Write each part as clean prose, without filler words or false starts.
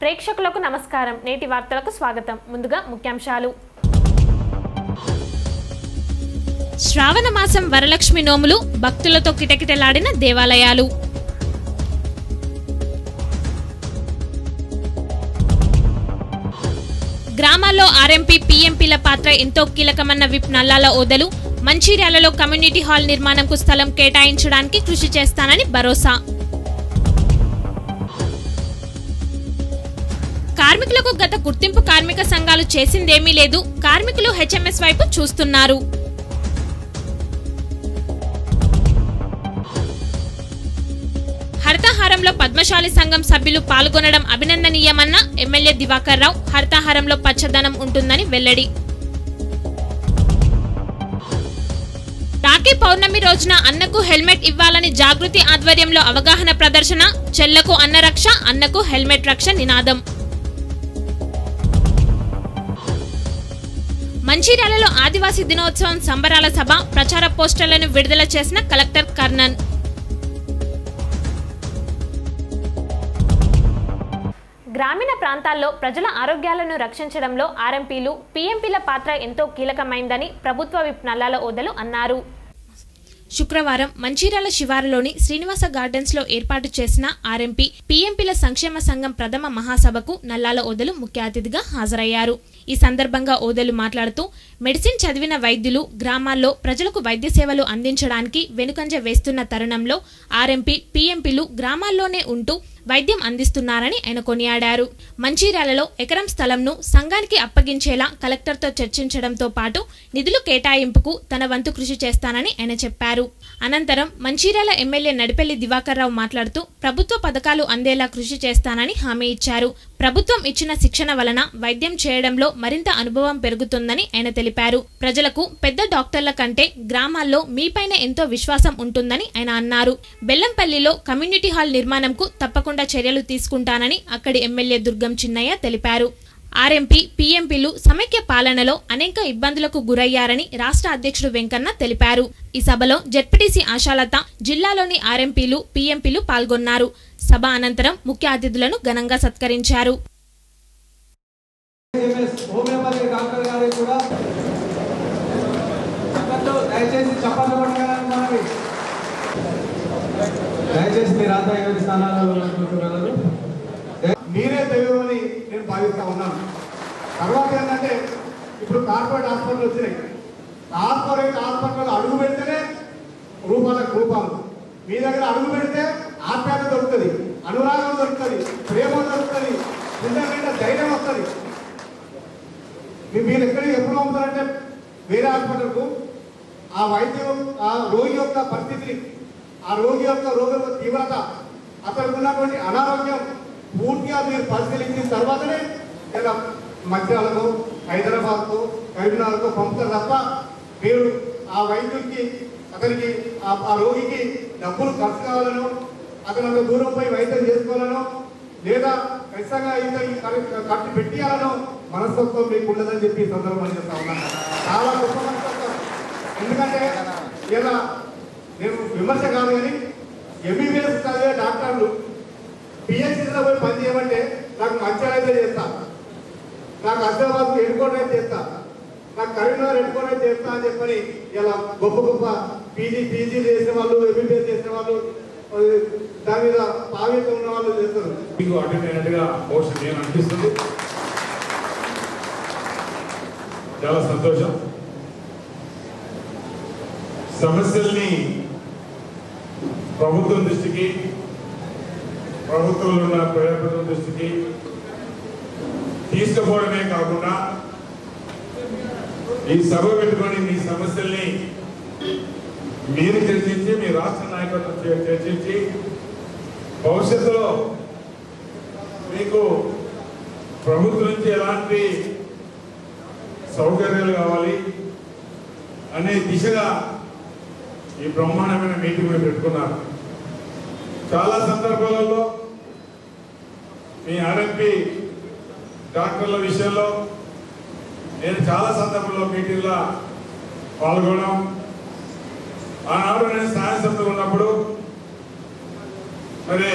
ప్రేక్షకులకు నమస్కారం. నేటి వార్తలకు స్వాగతం. ముందుగా ముఖ్యాంశాలు. శ్రావణ మాసం వరలక్ష్మి నోములు, భక్తులతో కిటకిటలాడిన దేవాలయాలు. గ్రామాల్లో ఆర్ఎంపీ పీఎంపీల పాత్ర ఎంతో కీలకమన్న విప్ నల్లాల ఓదెలు. మంచిర్యాలలో కమ్యూనిటీ హాల్ నిర్మాణంకు స్థలం కేటాయించడానికి కృషి చేస్తానని భరోసా. కార్మికులకు గత గుర్తింపు కార్మిక సంఘాలు చేసిందేమీ లేదు. కార్మికులు హెచ్ఎంఎస్ వైపు చూస్తున్నారు. హరితహారంలో పద్మశాలి సంఘం సభ్యులు పాల్గొనడం అభినందనీయమన్న ఎమ్మెల్యే దివాకర్ రావు. హరితహారంలో పచ్చదనం ఉంటుందని వెల్లడి. రాఖీ పౌర్ణమి రోజున అన్నకు హెల్మెట్ ఇవ్వాలని జాగృతి ఆధ్వర్యంలో అవగాహన ప్రదర్శన. చెల్లకు అన్న రక్ష, అన్నకు హెల్మెట్ రక్ష నినాదం. మంచిర్యాలలో ఆదివాసీ దినోత్సవం సంబరాల సభ. ప్రచార పోస్టర్లను విడుదల చేసిన కలెక్టర్ కర్ణన్. గ్రామీణ ప్రాంతాల్లో ప్రజల ఆరోగ్యాలను రక్షించడంలో ఆర్ఎంపీలు పీఎంపీల పాత్ర ఎంతో కీలకమైందని ప్రభుత్వ విప్ నల్లాల ఓదెలు అన్నారు. శుక్రవారం మంచిర్యాల శివారులోని శ్రీనివాస గార్డెన్స్ లో ఏర్పాటు చేసిన ఆర్ఎంపీ పీఎంపీల సంక్షేమ సంఘం ప్రథమ మహాసభకు నల్లాల ఓదెలు ముఖ్య అతిథిగా హాజరయ్యారు. ఈ సందర్భంగా ఓదెలు మాట్లాడుతూ మెడిసిన్ చదివిన వైద్యులు గ్రామాల్లో ప్రజలకు వైద్య సేవలు అందించడానికి వెనుకంజ వేస్తున్న తరుణంలో ఆర్ఎంపీ పీఎంపీలు గ్రామాల్లోనే ఉంటూ వైద్యం అందిస్తున్నారని ఆయన కొనియాడారు. మంచిర్యాలలో ఎకరం స్థలంను సంఘానికి అప్పగించేలా కలెక్టర్తో చర్చించడంతో పాటు నిధులు కేటాయింపుకు తన వంతు కృషి చేస్తానని ఆయన చెప్పారు. అనంతరం మంచిర్యాల ఎమ్మెల్యే నడిపెల్లి దివాకర్ రావు మాట్లాడుతూ ప్రభుత్వ పథకాలు అందేలా కృషి చేస్తానని హామీ ఇచ్చారు. ప్రభుత్వం ఇచ్చిన శిక్షణ వలన వైద్యం చేయడంలో మరింత అనుభవం పెరుగుతుందని ఆయన తెలిపారు. ప్రజలకు పెద్ద డాక్టర్ల కంటే గ్రామాల్లో మీపైన ఎంతో విశ్వాసం ఉంటుందని ఆయన అన్నారు. బెల్లంపల్లిలో కమ్యూనిటీ హాల్ నిర్మాణంకు తప్పకుండా చర్యలు తీసుకుంటానని అక్కడి ఎమ్మెల్యే దుర్గం చిన్నయ్య తెలిపారు. ఆర్ఎంపీ పీఎంపీలు సమైక్య పాలనలో అనేక ఇబ్బందులకు గురయ్యారని రాష్ట్ర అధ్యక్షుడు వెంకన్న తెలిపారు. ఈ సభలో జెడ్పీటీసీ ఆశాలత, జిల్లాలోని ఆర్ఎంపీలు పీఎంపీలు పాల్గొన్నారు. సభ అనంతరం ముఖ్య అతిథులను ఘనంగా సత్కరించారు. మీరే తెలియని నేను భావిస్తా ఉన్నాను. తర్వాత ఏంటంటే ఇప్పుడు కార్పొరేట్ హాస్పిటల్ వచ్చినాయి. కార్పొరేట్ హాస్పిటల్ అడుగు పెడితేనే రూపాలు మీ దగ్గర అడుగు పెడితే ఆప్యాయత దొరుకుతుంది, అనురాగం దొరుకుతుంది, ప్రేమ దొరుకుతుంది, నిజంగా ధైర్యం వస్తుంది. మీరు ఎక్కడికి ఎప్పుడు పంపుతారంటే వేరే హాస్పిటల్కు ఆ వైద్యం, ఆ రోగి యొక్క పరిస్థితి, ఆ రోగి యొక్క రోగ తీవ్రత, అతనికి ఉన్నటువంటి అనారోగ్యం పూర్తిగా మీరు పరిశీలించిన తర్వాతనే ఇలా మధ్యాలకు, హైదరాబాద్కు, కరీంనగర్కు పంపుతారు తప్ప మీరు ఆ వైద్యుడికి, అతనికి ఆ రోగికి డబ్బులు ఖర్చు కావాలనో, అతను అంత దూరం పోయి వైద్యం చేసుకోవాలనో, లేదా ఖచ్చితంగా ఖర్చు పెట్టియాలనో మనస్తత్వం మీకు ఉండదని చెప్పి సందర్భంగా చెప్తా ఉన్నాను. చాలా గొప్ప మనస్తత్వం. ఎందుకంటే ఇలా నేను విమర్శ కాదు కానీ ఎంబీబీఎస్ చదివే డాక్టర్లు పిహెచ్డీలో పోయి పని చేయమంటే నాకు మంచిర్యాల చేస్తా, నాకు హైదరాబాద్ హెడ్కోర్టర్ అయితే చేస్తా, నాకు కరీంనగర్ హెడ్కోర్టర్ అయితే చేస్తా అని చెప్పని ఇలా గొప్ప గొప్ప పీజీ చేసిన వాళ్ళు, ఎంబీబీఎస్ చేసిన వాళ్ళు, దాని మీద పావిత ఉన్న వాళ్ళు చేస్తారు. మీకు అటెండ్ అయినట్టుగా పోస్ట్ నేను అనిపిస్తుంది. చాలా సంతోషం. సమస్యల్ని ప్రభుత్వం దృష్టికి, ప్రభుత్వంలో ఉన్న ప్రజాప్రతినిధుల దృష్టికి తీసుకుపోవడమే కాకుండా ఈ సభ పెట్టుకొని మీ సమస్యల్ని మీరు చర్చించి, మీ రాష్ట్ర నాయకత్వం చర్చించి భవిష్యత్తులో మీకు ప్రభుత్వం నుంచి ఎలాంటి సౌకర్యాలు కావాలి అనే దిశగా ఈ బ్రహ్మాండమైన మీటింగ్ పెట్టుకున్నారు. చాలా సందర్భాలలో మీ ఆర్ఎంపీ డాక్టర్ల విషయంలో నేను చాలా సందర్భంలో మీటింగ్లో పాల్గొనడం, ఆనాడు నేను శాసనసభ్యుడు ఉన్నప్పుడు మరి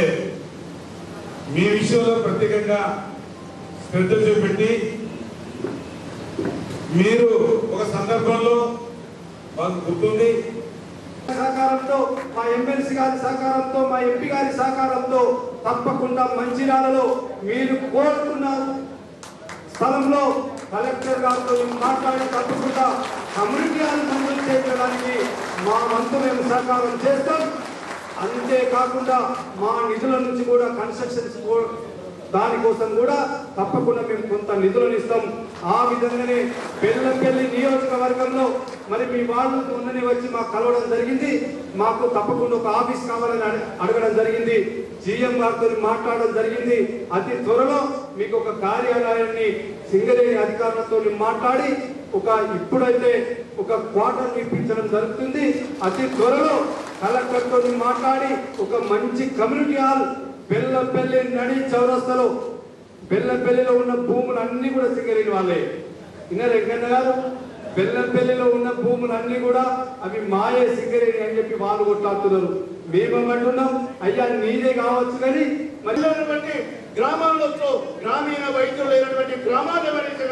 మీ విషయంలో ప్రత్యేకంగా శ్రద్ధ చూపెట్టి మీరు ఒక సందర్భంలో మాకు గుర్తుంది సహకారంతో మా ఎమ్మెల్సీ గారి సహకారంతో మా ఎంపీ గారి సహకారంతో తప్పకుండా మంచిర్యాలలో మీరు కోరుకున్న స్థలంలో కలెక్టర్ గారితో మాట్లాడి తప్పకుండా కమ్యూనిటీ హాల్ మంజూరు చేయడానికి మా వంతు మేము సహకారం చేస్తాం. అంతేకాకుండా మా నిధుల నుంచి కూడా కన్స్ట్రక్షన్స్ దానికోసం కూడా తప్పకుండా మేము కొంత నిధులను ఇస్తాం. ఆ విధంగానే బెల్లంపల్లి నియోజకవర్గంలో మరి మీ వాళ్ళు మొన్ననే వచ్చి మాకు కలవడం జరిగింది. మాకు తప్పకుండా ఒక ఆఫీస్ కావాలని అడగడం జరిగింది. జీఎం గారితో మాట్లాడడం జరిగింది. అతి త్వరలో మీకు ఒక కార్యాలయాన్ని సింగరేణి అధికారులతో మాట్లాడి ఇప్పుడైతే ఒక క్వార్టర్ ఇప్పించడం జరుగుతుంది. అతి త్వరలో కలెక్టర్తో మాట్లాడి ఒక మంచి కమ్యూనిటీ హాల్ బెల్లంపల్లి నడి చౌరస్తాలో బెల్లంపల్లిలో ఉన్న భూములు అన్ని కూడా సింగరేణి వాళ్ళే. వెంకన్న గారు బెల్లంపల్లిలో ఉన్న భూములు అన్ని కూడా అవి మాయే సింగరేణి అని చెప్పి వాళ్ళు కొట్లాడుతున్నారు. మేమేమంటున్నాం, అయ్యా నీదే కావచ్చు కానీ మళ్ళీ గ్రామాల్లో గ్రామీణ వైద్యులు లేనటువంటి గ్రామాల్లో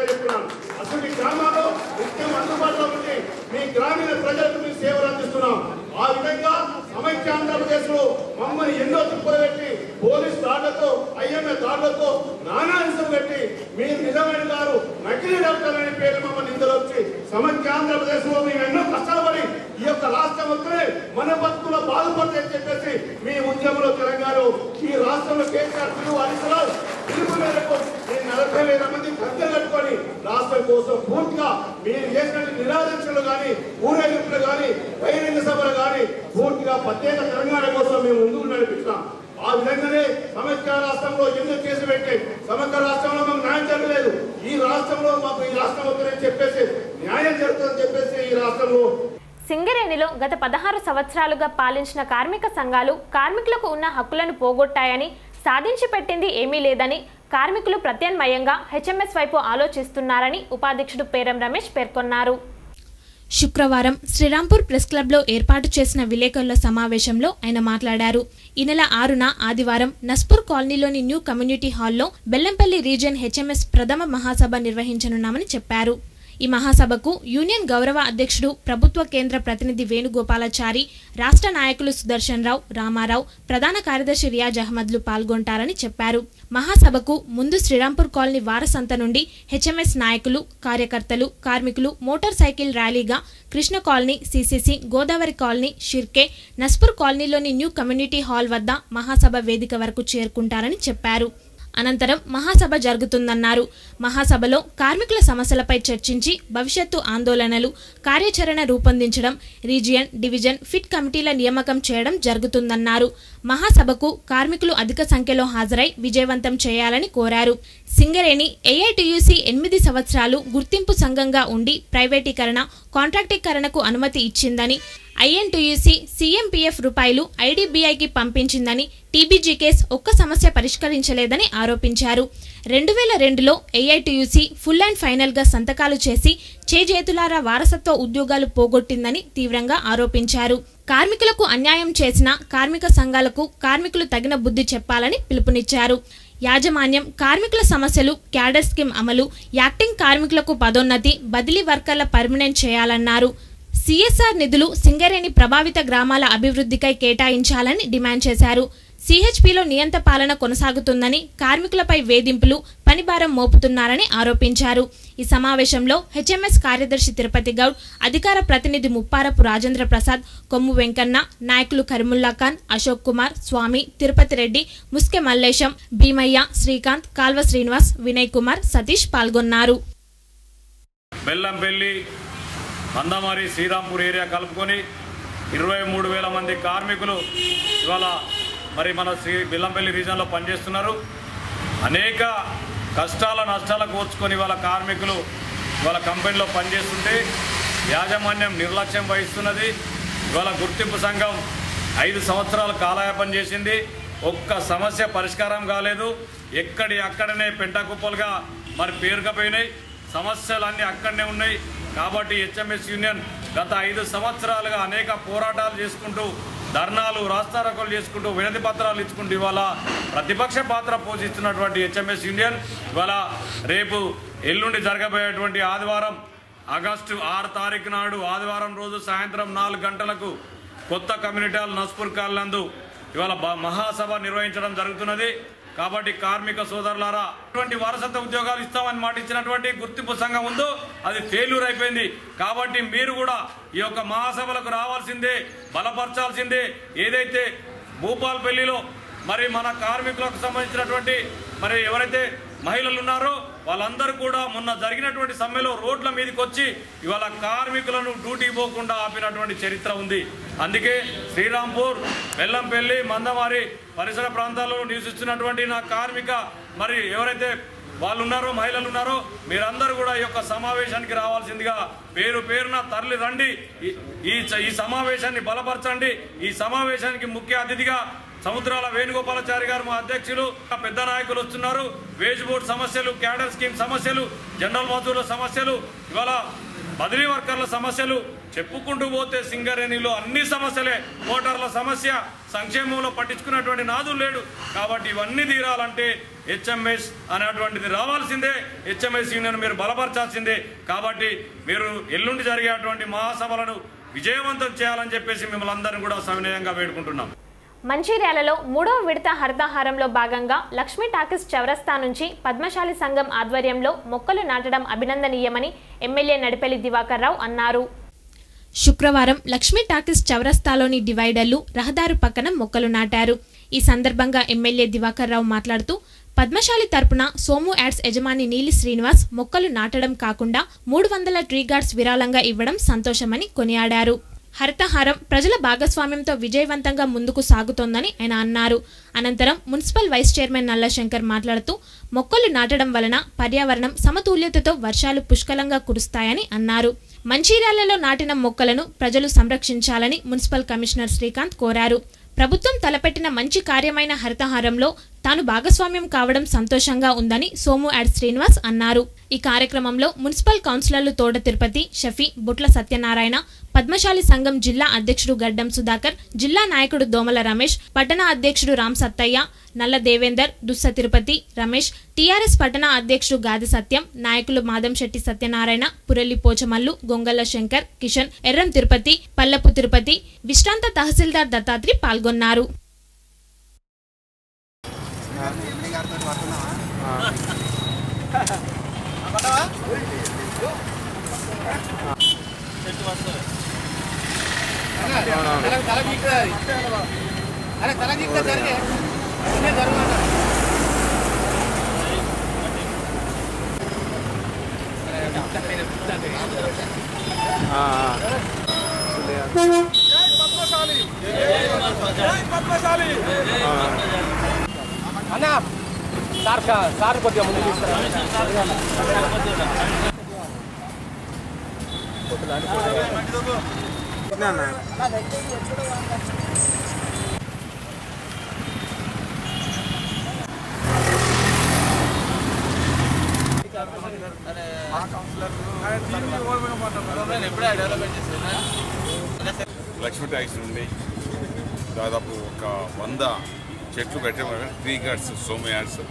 చెప్తున్నాను. అసలు గ్రామాల్లో నిత్యం అందుబాటులో ఉండి మీ గ్రామీణ ప్రజలకు మీ సేవలు అందిస్తున్నాం. ఆ విధంగా సమైక్య ఆంధ్రప్రదేశ్ లో మమ్మల్ని ఎన్నో తిప్పులు పెట్టి పోలీస్ దాడులతో ఐఎంఏ దాడులతో నానా హింసలు పెట్టి మీరు నిజమైన గారు నకిలీ డాక్టర్ అనే పేరు మమ్మల్ని ఇందులో వచ్చి సమైక్య ఆంధ్రప్రదేశ్ లో మేము ఎన్నో కష్టాలు పడి ఈ యొక్క రాష్ట్రం వస్తే మన బతుకులో బాధపడతాయని చెప్పేసి మీ ఉద్యమంలో తెలంగాణ ఈ రాష్ట్రంలో కేసీఆర్ పిలుపు మేరకు 40,000 మంది కట్టెలు కట్టుకొని రాష్ట్రం కోసం పూర్తిగా మీరు చేసినట్టు నిరాదీక్షలు కానీ ఊరేగింపులు కానీ బహిరంగ సభలు కానీ పూర్తిగా ప్రత్యేక తెలంగాణ కోసం మేము ముందుకు నడిపిస్తాం. ఆ విధంగానే సమైక్య రాష్ట్రంలో ఎందుకు కేసు పెట్టి సమైక్య రాష్ట్రంలో మాకు న్యాయం జరగలేదు, ఈ రాష్ట్రంలో మాకు ఈ రాష్ట్రం వద్దని చెప్పేసి న్యాయం జరుగుతుందని చెప్పేసి ఈ రాష్ట్రంలో సింగరేణిలో గత 16 సంవత్సరాలుగా పాలించిన కార్మిక సంఘాలు కార్మికులకు ఉన్న హక్కులను పోగొట్టాయని, సాధించి పెట్టింది ఏమీ లేదని కార్మికులు ప్రత్యామ్నాయంగా హెచ్ఎంఎస్ వైపు ఆలోచిస్తున్నారని ఉపాధ్యక్షుడు పేరం రమేష్ పేర్కొన్నారు. శుక్రవారం శ్రీరాంపూర్ ప్రెస్ క్లబ్లో ఏర్పాటు చేసిన విలేకరుల సమావేశంలో ఆయన మాట్లాడారు. ఈ నెల 6న ఆదివారం నస్పూర్ కాలనీలోని న్యూ కమ్యూనిటీ హాల్లో బెల్లంపల్లి రీజియన్ హెచ్ఎంఎస్ ప్రథమ మహాసభ నిర్వహించనున్నామని చెప్పారు. ఈ మహాసభకు యూనియన్ గౌరవ అధ్యక్షుడు ప్రభుత్వ కేంద్ర ప్రతినిధి వేణుగోపాలాచారి, రాష్ట్ర నాయకులు సుదర్శన్ రావు, రామారావు, ప్రధాన కార్యదర్శి రియాజ్ అహ్మద్లు పాల్గొంటారని చెప్పారు. మహాసభకు ముందు శ్రీరాంపూర్ కాలనీ వారసంత నుండి హెచ్ఎంఎస్ నాయకులు, కార్యకర్తలు, కార్మికులు మోటార్ సైకిల్ ర్యాలీగా Krishna colony, CCC, Godavari colony, Shirke, Naspur కాలనీలోని న్యూ కమ్యూనిటీ హాల్ వద్ద మహాసభ వేదిక వరకు చేరుకుంటారని చెప్పారు. అనంతరం మహాసభ జరుగుతుందన్నారు. మహాసభలో కార్మికుల సమస్యలపై చర్చించి భవిష్యత్తు ఆందోళనలు, కార్యాచరణ రూపొందించడం, రీజియన్, డివిజన్, ఫిట్ కమిటీల నియామకం చేయడం జరుగుతుందన్నారు. మహాసభకు కార్మికులు అధిక సంఖ్యలో హాజరై విజయవంతం చేయాలని కోరారు. సింగరేణి ఏఐటియుసి 8 సంవత్సరాలు గుర్తింపు సంఘంగా ఉండి ప్రైవేటీకరణ, కాంట్రాక్టీకరణకు అనుమతి ఇచ్చిందని, ఐఎన్టీయూసీ సీఎంపీఎఫ్ రూపాయలు ఐడీబీఐకి పంపించిందని, టీబీజీకేస్ ఒక్క సమస్య పరిష్కరించలేదని ఆరోపించారు. 2002లో ఏఐటీయూసీ ఫుల్ అండ్ ఫైనల్ గా సంతకాలు చేసి చేజేతులారా వారసత్వ ఉద్యోగాలు పోగొట్టిందని తీవ్రంగా ఆరోపించారు. కార్మికులకు అన్యాయం చేసిన కార్మిక సంఘాలకు కార్మికులు తగిన బుద్ధి చెప్పాలని పిలుపునిచ్చారు. యాజమాన్యం కార్మికుల సమస్యలు, క్యాడర్ స్కీమ్ అమలు, యాక్టింగ్ కార్మికులకు పదోన్నతి, బదిలీ వర్కర్ల పర్మనెంట్ చేయాలన్నారు. సిఎస్ఆర్ నిధులు సింగరేణి ప్రభావిత గ్రామాల అభివృద్ధికై కేటాయించాలని డిమాండ్ చేశారు. సిహెచ్పిలో నియంత పాలన కొనసాగుతుందని, కార్మికులపై వేధింపులు, పనిభారం మోపుతున్నారని ఆరోపించారు. ఈ సమావేశంలో హెచ్ఎంఎస్ కార్యదర్శి తిరుపతి గౌడ్, అధికార ప్రతినిధి ముప్పారపు రాజేంద్ర ప్రసాద్, కొమ్ము వెంకన్న, నాయకులు కరిముల్లా ఖాన్, అశోక్ కుమార్, స్వామి, తిరుపతి రెడ్డి, ముస్కె మల్లేశం, భీమయ్య, శ్రీకాంత్, కాల్వ శ్రీనివాస్, వినయ్ కుమార్, సతీష్ పాల్గొన్నారు. బెల్లంపల్లి, అందమారి, శ్రీరాంపూర్ ఏరియా కలుపుకొని 23,000 మంది కార్మికులు ఇవాళ మరి మన బెల్లంపల్లి రీజన్లో పనిచేస్తున్నారు. అనేక కష్టాల నష్టాలు కూర్చుకొని ఇవాళ కార్మికులు ఇవాళ కంపెనీలో పనిచేస్తుంటే యాజమాన్యం నిర్లక్ష్యం వహిస్తున్నది. ఇవాళ గుర్తింపు సంఘం 5 సంవత్సరాలు కాలయాపన చేసింది. ఒక్క సమస్య పరిష్కారం కాలేదు. అక్కడనే పెంటకుప్పలుగా మరి పేరుకపోయినాయి. సమస్యలన్నీ అక్కడనే ఉన్నాయి. కాబట్టి హెచ్ఎంఎస్ యూనియన్ గత 5 సంవత్సరాలుగా అనేక పోరాటాలు చేసుకుంటూ ధర్నాలు రాస్తారోకోలు చేసుకుంటూ వినతి పత్రాలు ఇచ్చుకుంటూ ఇవాళ ప్రతిపక్ష పాత్ర పోషిస్తున్నటువంటి హెచ్ఎంఎస్ యూనియన్ ఇవాళ రేపు ఎల్లుండి జరగబోయేటువంటి ఆదివారం ఆగస్టు 6 తారీఖు నాడు ఆదివారం రోజు సాయంత్రం 4 గంటలకు కొత్త కమ్యూనిటీ హాల్ నస్పూర్ కాలనందు ఇవాళ మహాసభ నిర్వహించడం జరుగుతున్నది. కాబట్టి కార్మిక సోదరులారా, ఇటువంటి వారసత్వ ఉద్యోగాలు ఇస్తామని మాట ఇచ్చినటువంటి గుర్తింపు సంఘం ఉందో అది ఫెయిల్యూర్ అయిపోయింది. కాబట్టి మీరు కూడా ఈ యొక్క మహాసభలకు రావాల్సిందే, బలపరచాల్సిందే. ఏదైతే భూపాల్పల్లిలో మరి మన కార్మికులకు సంబంధించినటువంటి మరి ఎవరైతే మహిళలు ఉన్నారో వాళ్ళందరూ కూడా మొన్న జరిగినటువంటి సమ్మెలో రోడ్ల మీదకి వచ్చి ఇవాళ కార్మికులను డ్యూటీ పోకుండా ఆపినటువంటి చరిత్ర ఉంది. అందుకే శ్రీరాంపూర్, బెల్లంపల్లి, మందమారి పరిసర ప్రాంతాల్లో నివసిస్తున్నటువంటి నా కార్మిక మరి ఎవరైతే వాళ్ళు ఉన్నారో మహిళలు ఉన్నారో మీరందరూ కూడా ఈ యొక్క సమావేశానికి రావాల్సిందిగా పేరు పేరున తరలి రండి. ఈ సమావేశాన్ని బలపరచండి. ఈ సమావేశానికి ముఖ్య అతిథిగా సముద్రాల వేణుగోపాలాచారి గారు మా అధ్యక్షులు, పెద్ద నాయకులు వస్తున్నారు. వేజ్ బోర్డు సమస్యలు, క్యాడర్ స్కీమ్ సమస్యలు, జనరల్ మజూర్ల సమస్యలు, ఇవాళ బదిలీ వర్కర్ల సమస్యలు చెప్పుకుంటూ పోతే సింగరేణిలో అన్ని సమస్యలే. ఓటర్ల సమస్య, సంక్షేమంలో పట్టించుకున్నటువంటి నాదులు లేడు. కాబట్టి ఇవన్నీ తీరాలంటే హెచ్ఎంఎస్ అనేటువంటిది రావాల్సిందే. హెచ్ఎంఎస్ యూనియన్ మీరు బలపరచాల్సిందే. కాబట్టి మీరు ఎల్లుండి జరిగేటువంటి మహాసభలను విజయవంతం చేయాలని చెప్పేసి మిమ్మల్ని అందరినీ కూడా సవినయంగా వేడుకుంటున్నాం. మంచిర్యాలలో 3వ విడత హరితహారంలో భాగంగా లక్ష్మీ టాకీస్ చౌరస్తా నుంచి పద్మశాలి సంఘం ఆధ్వర్యంలో మొక్కలు నాటడం అభినందనీయమని ఎమ్మెల్యే నడిపెల్లి దివాకర్ రావు అన్నారు. శుక్రవారం లక్ష్మీ టాకీస్ చౌరస్తాలోని డివైడర్లు, రహదారు పక్కన మొక్కలు నాటారు. ఈ సందర్భంగా ఎమ్మెల్యే దివాకర్ రావు మాట్లాడుతూ పద్మశాలి తరపున సోము యాడ్స్ యజమాని నీలి శ్రీనివాస్ మొక్కలు నాటడం కాకుండా 300 ట్రీ గార్డ్స్ విరాళంగా ఇవ్వడం సంతోషమని కొనియాడారు. హరితహారం ప్రజల భాగస్వామ్యంతో విజయవంతంగా ముందుకు సాగుతోందని ఆయన అన్నారు. అనంతరం మున్సిపల్ వైస్ చైర్మన్ నల్లశంకర్ మాట్లాడుతూ మొక్కలు నాటడం వలన పర్యావరణం సమతుల్యతతో వర్షాలు పుష్కలంగా కురుస్తాయని అన్నారు. మంచిర్యాలలో నాటిన మొక్కలను ప్రజలు సంరక్షించాలని మున్సిపల్ కమిషనర్ శ్రీకాంత్ కోరారు. ప్రభుత్వం తలపెట్టిన మంచి కార్యమైన హరితహారంలో తాను భాగస్వామ్యం కావడం సంతోషంగా ఉందని సోము యాడ్ శ్రీనివాస్ అన్నారు. ఈ కార్యక్రమంలో మున్సిపల్ కౌన్సిలర్లు తోట తిరుపతి, షఫీ, బుట్ల సత్యనారాయణ, పద్మశాలి సంఘం జిల్లా అధ్యక్షుడు గడ్డం సుధాకర్, జిల్లా నాయకుడు దోమల రమేష్, పట్టణ అధ్యక్షుడు రామ్ సత్తయ్య, నల్ల దేవేందర్, దుస్స తిరుపతి, రమేష్, టీఆర్ఎస్ పట్టణ అధ్యక్షుడు గాది సత్యం, నాయకులు మాదంశెట్టి సత్యనారాయణ, పురెల్లి పోచమల్లు, గొంగల్ల శంకర్, కిషన్, ఎర్రం తిరుపతి, పల్లపు తిరుపతి, విశ్రాంత తహసీల్దార్ దత్తాత్రి పాల్గొన్నారు. అన్నా సార్ కొద్దిగా ముందు తీసుకురా. లక్ష్మీ టాకీస్ నుండి దాదాపు ఒక 100 చెట్లు పెట్టడం ట్రీ గార్డ్స్, సోము యాడ్స్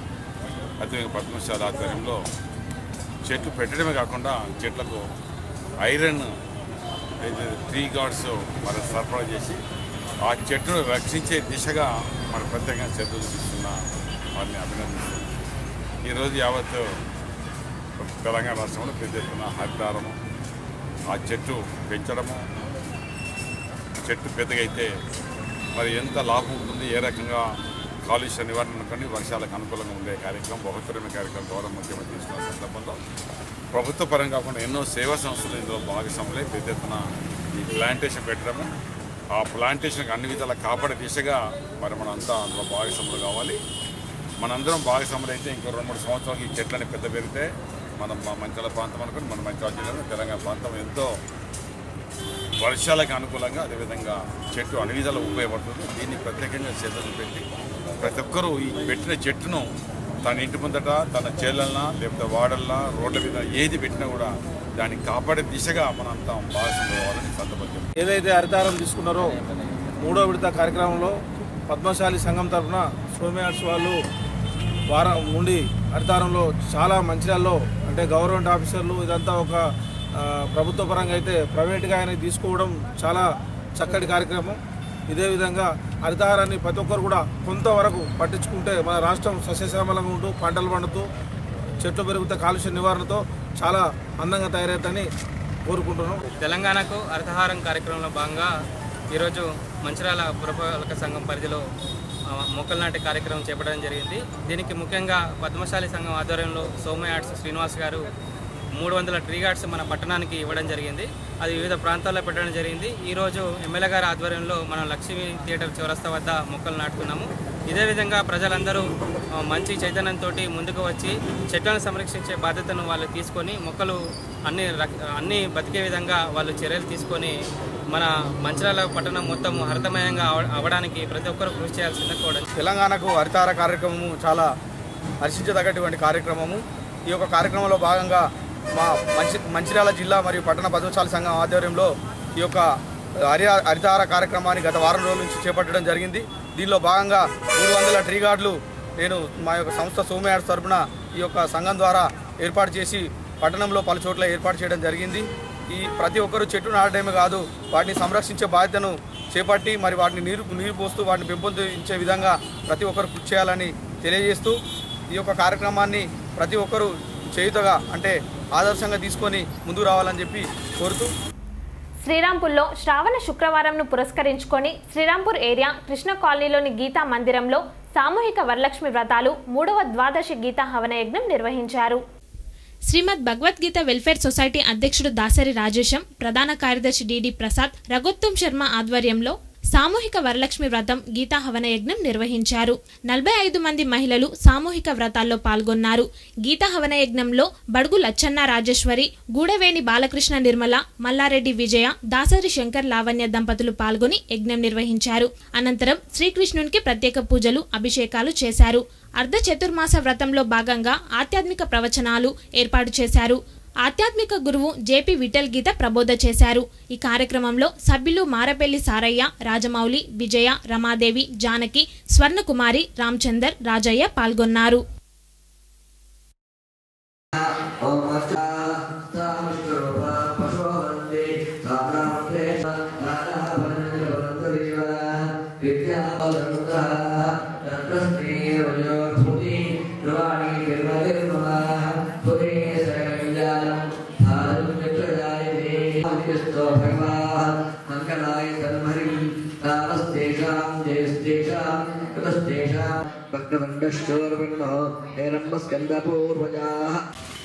అదే పద్మశాలి ఆధ్వర్యంలో చెట్లు పెట్టడమే కాకుండా చెట్లకు ఐరన్ ట్రీ గార్డ్స్ మరి సరఫరా చేసి ఆ చెట్టును రక్షించే దిశగా మన ప్రత్యేకంగా చర్యలు తీసుకున్న వారిని అభినందిస్తున్నాం. ఈరోజు యావత్ తెలంగాణ రాష్ట్రంలో పెద్ద ఎత్తున హరితహారము, ఆ చెట్టు పెంచడము, చెట్టు పెద్దగైతే మరి ఎంత లాభం ఉంటుంది, ఏ రకంగా కాలుష్య నివారణ కానీ వర్షాలకు అనుకూలంగా ఉండే కార్యక్రమం, బహుత్తరమైన కార్యక్రమం గౌరవ ముఖ్యమంత్రి తీసుకున్న సందర్భంలో ప్రభుత్వ పరం కాకుండా ఎన్నో సేవా సంస్థలు ఇందులో భాగస్వాములై పెద్ద ఎత్తున ఈ ప్లాంటేషన్ పెట్టడము, ఆ ప్లాంటేషన్కి అన్ని విధాలా కాపాడే దిశగా మరి మనంతా అందులో భాగస్వాములు కావాలి. మనందరం భాగస్వాములు అయితే ఇంకో 2-3 సంవత్సరాలకి ఈ చెట్లని పెద్ద పెరిగితే మనం మంచాల ప్రాంతం అనుకుని మన మంచాల జిల్లాలో తెలంగాణ ప్రాంతం ఎంతో వర్షాలకు అనుకూలంగా అదేవిధంగా చెట్టు అన్ని విధాలు ఉపయోగపడుతుంది. దీన్ని ప్రత్యేకంగా చేతులు పెట్టి ప్రతి ఒక్కరూ ఈ పెట్టిన చెట్టును తన ఇంటి ముందట, తన చేలన్నా లేకపోతే వాడల్లా, రోడ్ల మీద ఏది పెట్టినా కూడా దాన్ని కాపాడే దిశగా మనంతా భాగస్వాములు కావాలని సందర్భంగా ఏదైతే హరితహారం తీసుకున్నారో మూడో విడత కార్యక్రమంలో పద్మశాలి సంఘం తరఫున సోమయార్స్ వాళ్ళు వారం నుండి హరితారంలో చాలా మంచిర్యాలలో అంటే గవర్నమెంట్ ఆఫీసర్లు ఇదంతా ఒక ప్రభుత్వ పరంగా అయితే ప్రైవేట్గా ఆయన తీసుకోవడం చాలా చక్కటి కార్యక్రమం. ఇదే విధంగా హరితహారాన్ని ప్రతి ఒక్కరు కూడా కొంతవరకు పట్టించుకుంటే మన రాష్ట్రం సస్యశ్యామలంగా ఉంటూ పంటలు పండుతూ చెట్లు పెరుగుతే కాలుష్య నివారణతో చాలా అందంగా తయారవుతుందని కోరుకుంటున్నాం. తెలంగాణకు హరితహారం కార్యక్రమంలో భాగంగా ఈరోజు మంచిర్యాల పురపాలక సంఘం పరిధిలో మొక్కలు నాటే కార్యక్రమం చేపట్టడం జరిగింది. దీనికి ముఖ్యంగా పద్మశాలి సంఘం ఆధ్వర్యంలో సోమయార్డ్స్ శ్రీనివాస్ గారు 300 ట్రీ గార్డ్స్ మన పట్టణానికి ఇవ్వడం జరిగింది. అది వివిధ ప్రాంతాల్లో పెట్టడం జరిగింది. ఈరోజు ఎమ్మెల్యే గారి ఆధ్వర్యంలో మనం లక్ష్మీ థియేటర్ చౌరస్తా వద్ద మొక్కలు నాటుకున్నాము. ఇదే విధంగా ప్రజలందరూ మంచి చైతన్యంతో ముందుకు వచ్చి చెట్లను సంరక్షించే బాధ్యతను వాళ్ళు తీసుకొని మొక్కలు అన్ని బతికే విధంగా వాళ్ళు చర్యలు తీసుకొని మన మంచిర్యాల పట్టణం మొత్తం హరితమయంగా అవడానికి ప్రతి ఒక్కరూ కృషి చేయాల్సిందే కూడా. తెలంగాణకు హరితహార కార్యక్రమము చాలా హర్షించదగ్గటువంటి కార్యక్రమము. ఈ యొక్క కార్యక్రమంలో భాగంగా మా మంచిర్యాల జిల్లా మరియు పట్టణ పద్మశాలి సంఘం ఆధ్వర్యంలో ఈ యొక్క హరితహార కార్యక్రమాన్ని గత వారం రోజుల నుంచి చేపట్టడం జరిగింది. దీనిలో భాగంగా 300 ట్రీ గార్డులు నేను మా యొక్క సంస్థ సోమయార్డ్స్ తరఫున ఈ యొక్క సంఘం ద్వారా ఏర్పాటు చేసి పట్టణంలో పలు చోట్ల ఏర్పాటు చేయడం జరిగింది. ఈ ప్రతి ఒక్కరూ చెట్టు నాటడమే కాదు వాటిని సంరక్షించే బాధ్యతను చేపట్టి మరి వాటిని నీరు పోస్తూ వాటిని పెంపొందించే విధంగా ప్రతి ఒక్కరు కృషి చేయాలని తెలియజేస్తూ ఈ యొక్క కార్యక్రమాన్ని ప్రతి ఒక్కరూ చేయుతగా అంటే ఆదర్శంగా తీసుకొని ముందుకు రావాలని చెప్పి కోరుతూ శ్రీరాంపూర్లో శ్రావణ శుక్రవారంను పురస్కరించుకొని శ్రీరాంపూర్ ఏరియా కృష్ణ కాలనీలోని గీతా మందిరంలో సామూహిక వరలక్ష్మి వ్రతాలు 3వ ద్వాదశి గీతా హవన యజ్ఞం నిర్వహించారు. శ్రీమద్ భగవద్గీత వెల్ఫేర్ సొసైటీ అధ్యక్షుడు దాసరి రాజేశం, ప్రధాన కార్యదర్శి డిడి ప్రసాద్, రఘోత్తమ్ శర్మ ఆధ్వర్యంలో సామూహిక వరలక్ష్మి వ్రతం గీతా హవన యజ్ఞం నిర్వహించారు. 45 మంది మహిళలు సామూహిక వ్రతాల్లో పాల్గొన్నారు. గీతా హవన యజ్ఞంలో బడుగు లచ్చన్న రాజేశ్వరి, గూడవేణి బాలకృష్ణ నిర్మల, మల్లారెడ్డి విజయ, దాసరి శంకర్ లావణ్య దంపతులు పాల్గొని యజ్ఞం నిర్వహించారు. అనంతరం శ్రీకృష్ణునికి ప్రత్యేక పూజలు, అభిషేకాలు చేశారు. అర్ధ చతుర్మాస వ్రతంలో భాగంగా ఆధ్యాత్మిక ప్రవచనాలు ఏర్పాటు చేశారు. ఆధ్యాత్మిక గురువు జేపీ విఠల్ గీత ప్రబోధ చేశారు. ఈ కార్యక్రమంలో సభ్యులు మారపెల్లి సారయ్య, రాజమౌళి, విజయ, రమాదేవి, జానకి, స్వర్ణకుమారి, రామచందర్, రాజయ్య పాల్గొన్నారు.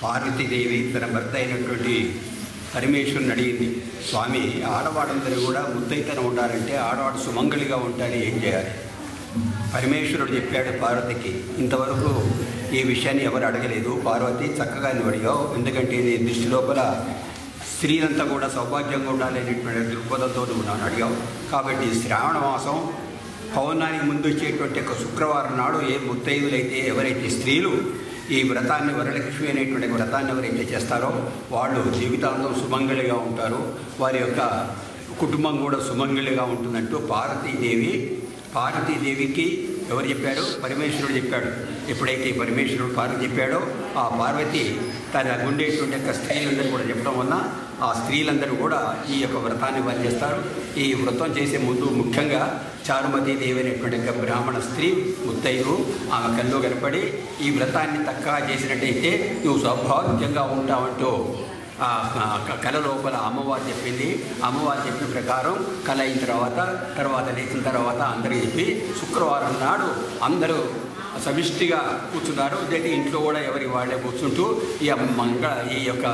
పార్వతీదేవి తన భర్త అయినటువంటి పరమేశ్వరుని అడిగింది, స్వామి ఆడవాళ్ళందరూ కూడా ముద్దైతనం ఉండాలంటే ఆడవాడు సుమంగళిగా ఉంటాడు, ఏం చేయాలి? పరమేశ్వరుడు చెప్పాడు పార్వతికి, ఇంతవరకు ఈ విషయాన్ని ఎవరు అడగలేదు, పార్వతి చక్కగా నువ్వు అడిగావు, ఎందుకంటే నీ దృష్టి లోపల స్త్రీలంతా కూడా సౌభాగ్యంగా ఉండాలనేటువంటి దృక్పథంతో నువ్వు అడిగావు. కాబట్టి శ్రావణ మాసం పౌర్ణానికి ముందు వచ్చేటువంటి ఒక శుక్రవారం నాడు ఏ ముత్తైదులైతే ఎవరైతే స్త్రీలు ఈ వ్రతాన్ని వరలక్ష్మి అనేటువంటి వ్రతాన్ని ఎవరైతే చేస్తారో వాళ్ళు జీవితాంతం సుమంగళిగా ఉంటారు, వారి యొక్క కుటుంబం కూడా సుమంగళిగా ఉంటుందంటూ పార్వతీదేవికి ఎవరు చెప్పాడు? పరమేశ్వరుడు చెప్పాడు. ఎప్పుడైతే పరమేశ్వరుడు పార్వతి చెప్పాడో ఆ పార్వతి తన ఉండేటువంటి యొక్క స్త్రీలందరూ కూడా చెప్పడం వల్ల ఆ స్త్రీలందరూ కూడా ఈ యొక్క వ్రతాన్ని వారు చేస్తారు. ఈ వ్రతం చేసే ముందు ముఖ్యంగా చారుమతీదేవి అనేటువంటి యొక్క బ్రాహ్మణ స్త్రీ ముత్తైదు ఆమె కల్లో కనపడి ఈ వ్రతాన్ని చక్కగా చేసినట్టయితే నువ్వు సౌభాగ్యంగా ఉంటావంటూ కళ లోపల అమ్మవారు చెప్పింది. అమ్మవారు చెప్పిన ప్రకారం కళ అయిన తర్వాత లేచిన తర్వాత అందరికీ చెప్పి శుక్రవారం నాడు అందరూ సమిష్టిగా కూర్చున్నారు. అయితే ఇంట్లో కూడా ఎవరి వాళ్ళే కూర్చుంటూ ఈ యొక్క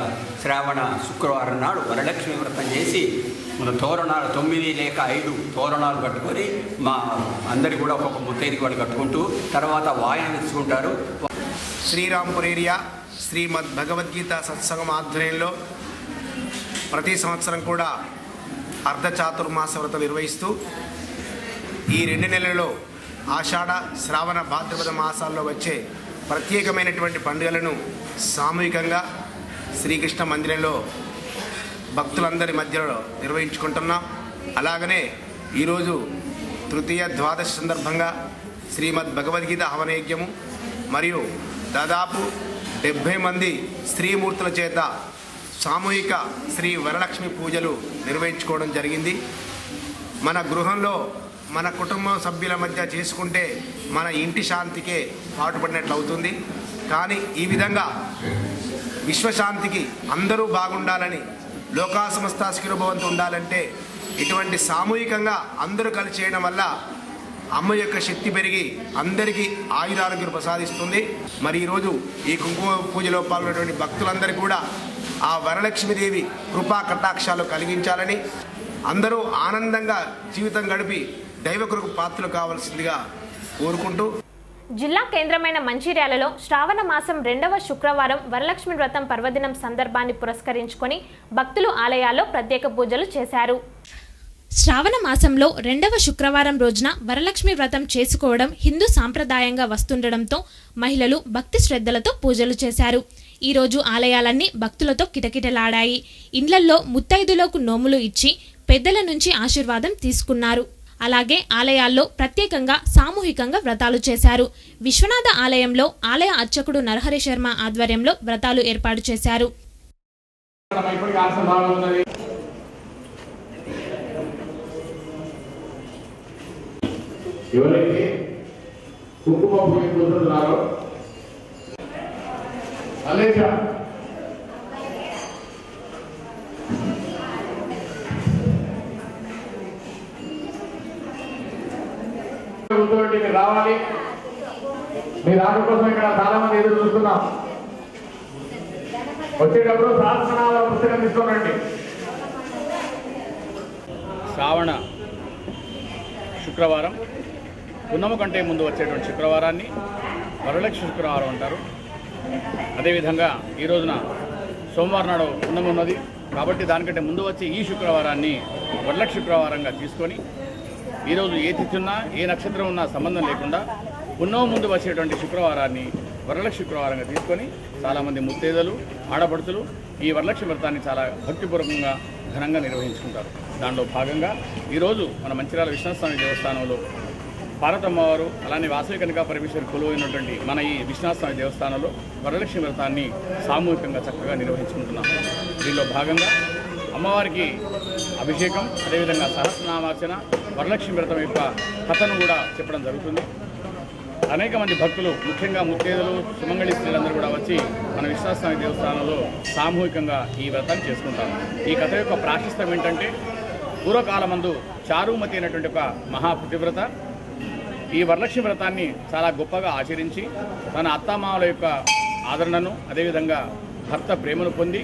శ్రావణ శుక్రవారం నాడు వరలక్ష్మి వ్రతం చేసి మన తోరణాలు 9 లేక 5 తోరణాలు కట్టుకొని మా అందరికీ కూడా ఒక్కొక్క ముత్తైదుకి వాళ్ళు కట్టుకుంటూ తర్వాత వాయన తెచ్చుకుంటారు. శ్రీరాంపూర్ ఏరియా శ్రీమద్ భగవద్గీత సత్సంగం ఆధ్వర్యంలో ప్రతి సంవత్సరం కూడా అర్ధ చాతుర్మాస వ్రతం నిర్వహిస్తూ ఈ 2 నెలల్లో ఆషాఢ, శ్రావణ, భాద్రపద మాసాల్లో వచ్చే ప్రత్యేకమైనటువంటి పండుగలను సామూహికంగా శ్రీకృష్ణ మందిరంలో భక్తులందరి మధ్యలో నిర్వహించుకుంటున్నాం. అలాగనే ఈరోజు తృతీయ ద్వాదశి సందర్భంగా శ్రీమద్ భగవద్గీత హవనయజ్ఞము మరియు దాదాపు 70 మంది స్త్రీమూర్తుల చేత సామూహిక శ్రీ వరలక్ష్మి పూజలు నిర్వహించుకోవడం జరిగింది. మన గృహంలో మన కుటుంబ సభ్యుల మధ్య చేసుకుంటే మన ఇంటి శాంతికే పాటుపడినట్లు అవుతుంది. కానీ ఈ విధంగా విశ్వశాంతికి అందరూ బాగుండాలని, లోకా సమస్త సుఖినోభవంతు ఉండాలంటే ఇటువంటి సామూహికంగా అందరూ కలిసి చేయడం వల్ల అమ్మ యొక్క శక్తి పెరిగి అందరికీ ఆయురారోగ్యం ప్రసాదిస్తుంది. మరి ఈరోజు ఈ కుంకుమ పూజలో పాల్గొనేటువంటి భక్తులందరికీ కూడా ఆ వరలక్ష్మీదేవి కృపా కటాక్షాలు కలిగించాలని, అందరూ ఆనందంగా జీవితం గడిపి దైవ కృపకు పాత్రలు కావాల్సిందిగా కోరుకుంటూ, జిల్లా కేంద్రమైన మంచిర్యాలలో శ్రావణ మాసం 2వ శుక్రవారం వరలక్ష్మి వ్రతం పర్వదినం సందర్భాన్ని పురస్కరించుకొని భక్తులు ఆలయాల్లో ప్రత్యేక పూజలు చేశారు. శ్రావణ మాసంలో 2వ శుక్రవారం రోజున వరలక్ష్మి వ్రతం చేసుకోవడం హిందూ సాంప్రదాయంగా వస్తుండడంతో మహిళలు భక్తి శ్రద్ధలతో పూజలు చేశారు. ఈ రోజు ఆలయాలన్నీ భక్తులతో కిటకిటలాడాయి. ఇండ్లల్లో ముత్తైదులకు నోములు ఇచ్చి పెద్దల నుంచి ఆశీర్వాదం తీసుకున్నారు. అలాగే ఆలయాల్లో ప్రత్యేకంగా సామూహికంగా వ్రతాలు చేశారు. విశ్వనాథ ఆలయంలో ఆలయ అర్చకుడు నరహరి శర్మ ఆధ్వర్యంలో వ్రతాలు ఏర్పాటు చేశారు. ఎవరైతే కుంకుమ పూజ కూర్చున్నారో అలేక రావాలి. మీ రాక కోసం ఇక్కడ చాలా మంది ఎదురు చూస్తున్నాం. వచ్చేటప్పుడు ప్రార్థనాల పుస్తకం తీసుకోనండి. శ్రావణ శుక్రవారం పున్నమ కంటే ముందు వచ్చేటువంటి శుక్రవారాన్ని వరలక్ష్మి శుక్రవారం అంటారు. అదేవిధంగా ఈ రోజున సోమవారం నాడు పున్నమ ఉన్నది కాబట్టి దానికంటే ముందు వచ్చే ఈ శుక్రవారాన్ని వరలక్ష్మి శుక్రవారంగా తీసుకొని ఈరోజు ఏ తిథి ఉన్నా ఏ నక్షత్రం ఉన్నా సంబంధం లేకుండా పున్నమ ముందు వచ్చేటువంటి శుక్రవారాన్ని వరలక్ష్మి శుక్రవారంగా తీసుకొని చాలామంది ముత్తైదలు, ఆడపడుచులు ఈ వరలక్ష్మి వ్రతాన్ని చాలా భక్తిపూర్వకంగా ఘనంగా నిర్వహించుకుంటారు. దానిలో భాగంగా ఈరోజు మన మంచిర్యాల విశ్వనాథస్వామి దేవస్థానంలో పార్వతమ్మవారు అలానే వాసవి కన్యకా పరమేశ్వరి కొలువైనటువంటి మన ఈ విశ్వనాథస్వామి దేవస్థానంలో వరలక్ష్మి వ్రతాన్ని సామూహికంగా చక్కగా నిర్వహించుకుంటున్నాం. దీనిలో భాగంగా అమ్మవారికి అభిషేకం, అదేవిధంగా సహస్రనామార్చన, వరలక్ష్మి వ్రతం యొక్క కథను కూడా చెప్పడం జరుగుతుంది. అనేక మంది భక్తులు, ముఖ్యంగా ముత్తైదులు, సుమంగళి స్త్రీలందరూ కూడా వచ్చి మన విశ్వనాథస్వామి దేవస్థానంలో సామూహికంగా ఈ వ్రతాన్ని చేసుకుంటారు. ఈ కథ యొక్క ప్రాశస్త్యం ఏంటంటే, పూర్వకాలమందు చారుమతి అయినటువంటి ఒక మహాపతివ్రత ఈ వరలక్ష్మి వ్రతాన్ని చాలా గొప్పగా ఆచరించి తన అత్తామామల యొక్క ఆదరణను, అదేవిధంగా భర్త ప్రేమను పొంది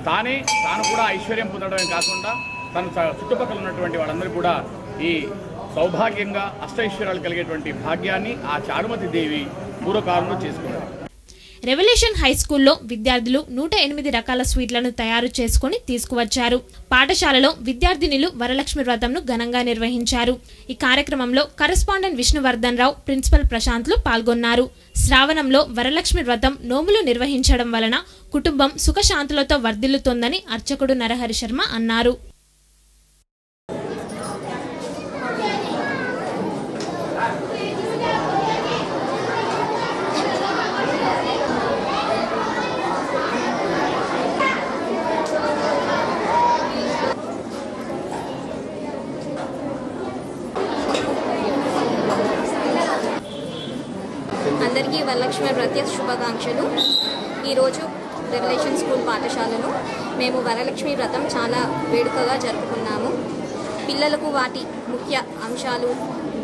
తాను కూడా ఐశ్వర్యం పొందడమే కాకుండా తన చుట్టుపక్కల ఉన్నటువంటి వాళ్ళందరూ కూడా ఈ సౌభాగ్యంగా అష్టైశ్వర్యాలు కలిగేటువంటి భాగ్యాన్ని ఆ చారుమతి దేవి పూర్వకాలంలో చేసుకున్నారు. రెవల్యూషన్ హై స్కూల్లో విద్యార్థులు 108 రకాల స్వీట్లను తయారు చేసుకుని తీసుకువచ్చారు. పాఠశాలలో విద్యార్థినులు వరలక్ష్మి వ్రతంను ఘనంగా నిర్వహించారు. ఈ కార్యక్రమంలో కరెస్పాండెంట్ విష్ణువర్ధన్ రావు, ప్రిన్సిపల్ ప్రశాంత్లు పాల్గొన్నారు. శ్రావణంలో వరలక్ష్మి వ్రతం నోములు నిర్వహించడం వలన కుటుంబం సుఖశాంతులతో వర్ధిల్లుతోందని అర్చకుడు నరహరి శర్మ అన్నారు. అందరికీ వరలక్ష్మి వ్రత శుభాకాంక్షలు. ఈరోజు రెవల్యూషన్ స్కూల్ పాఠశాలలో మేము వరలక్ష్మి వ్రతం చాలా వేడుకగా జరుపుకున్నాము. పిల్లలకు వాటి ముఖ్య అంశాలు,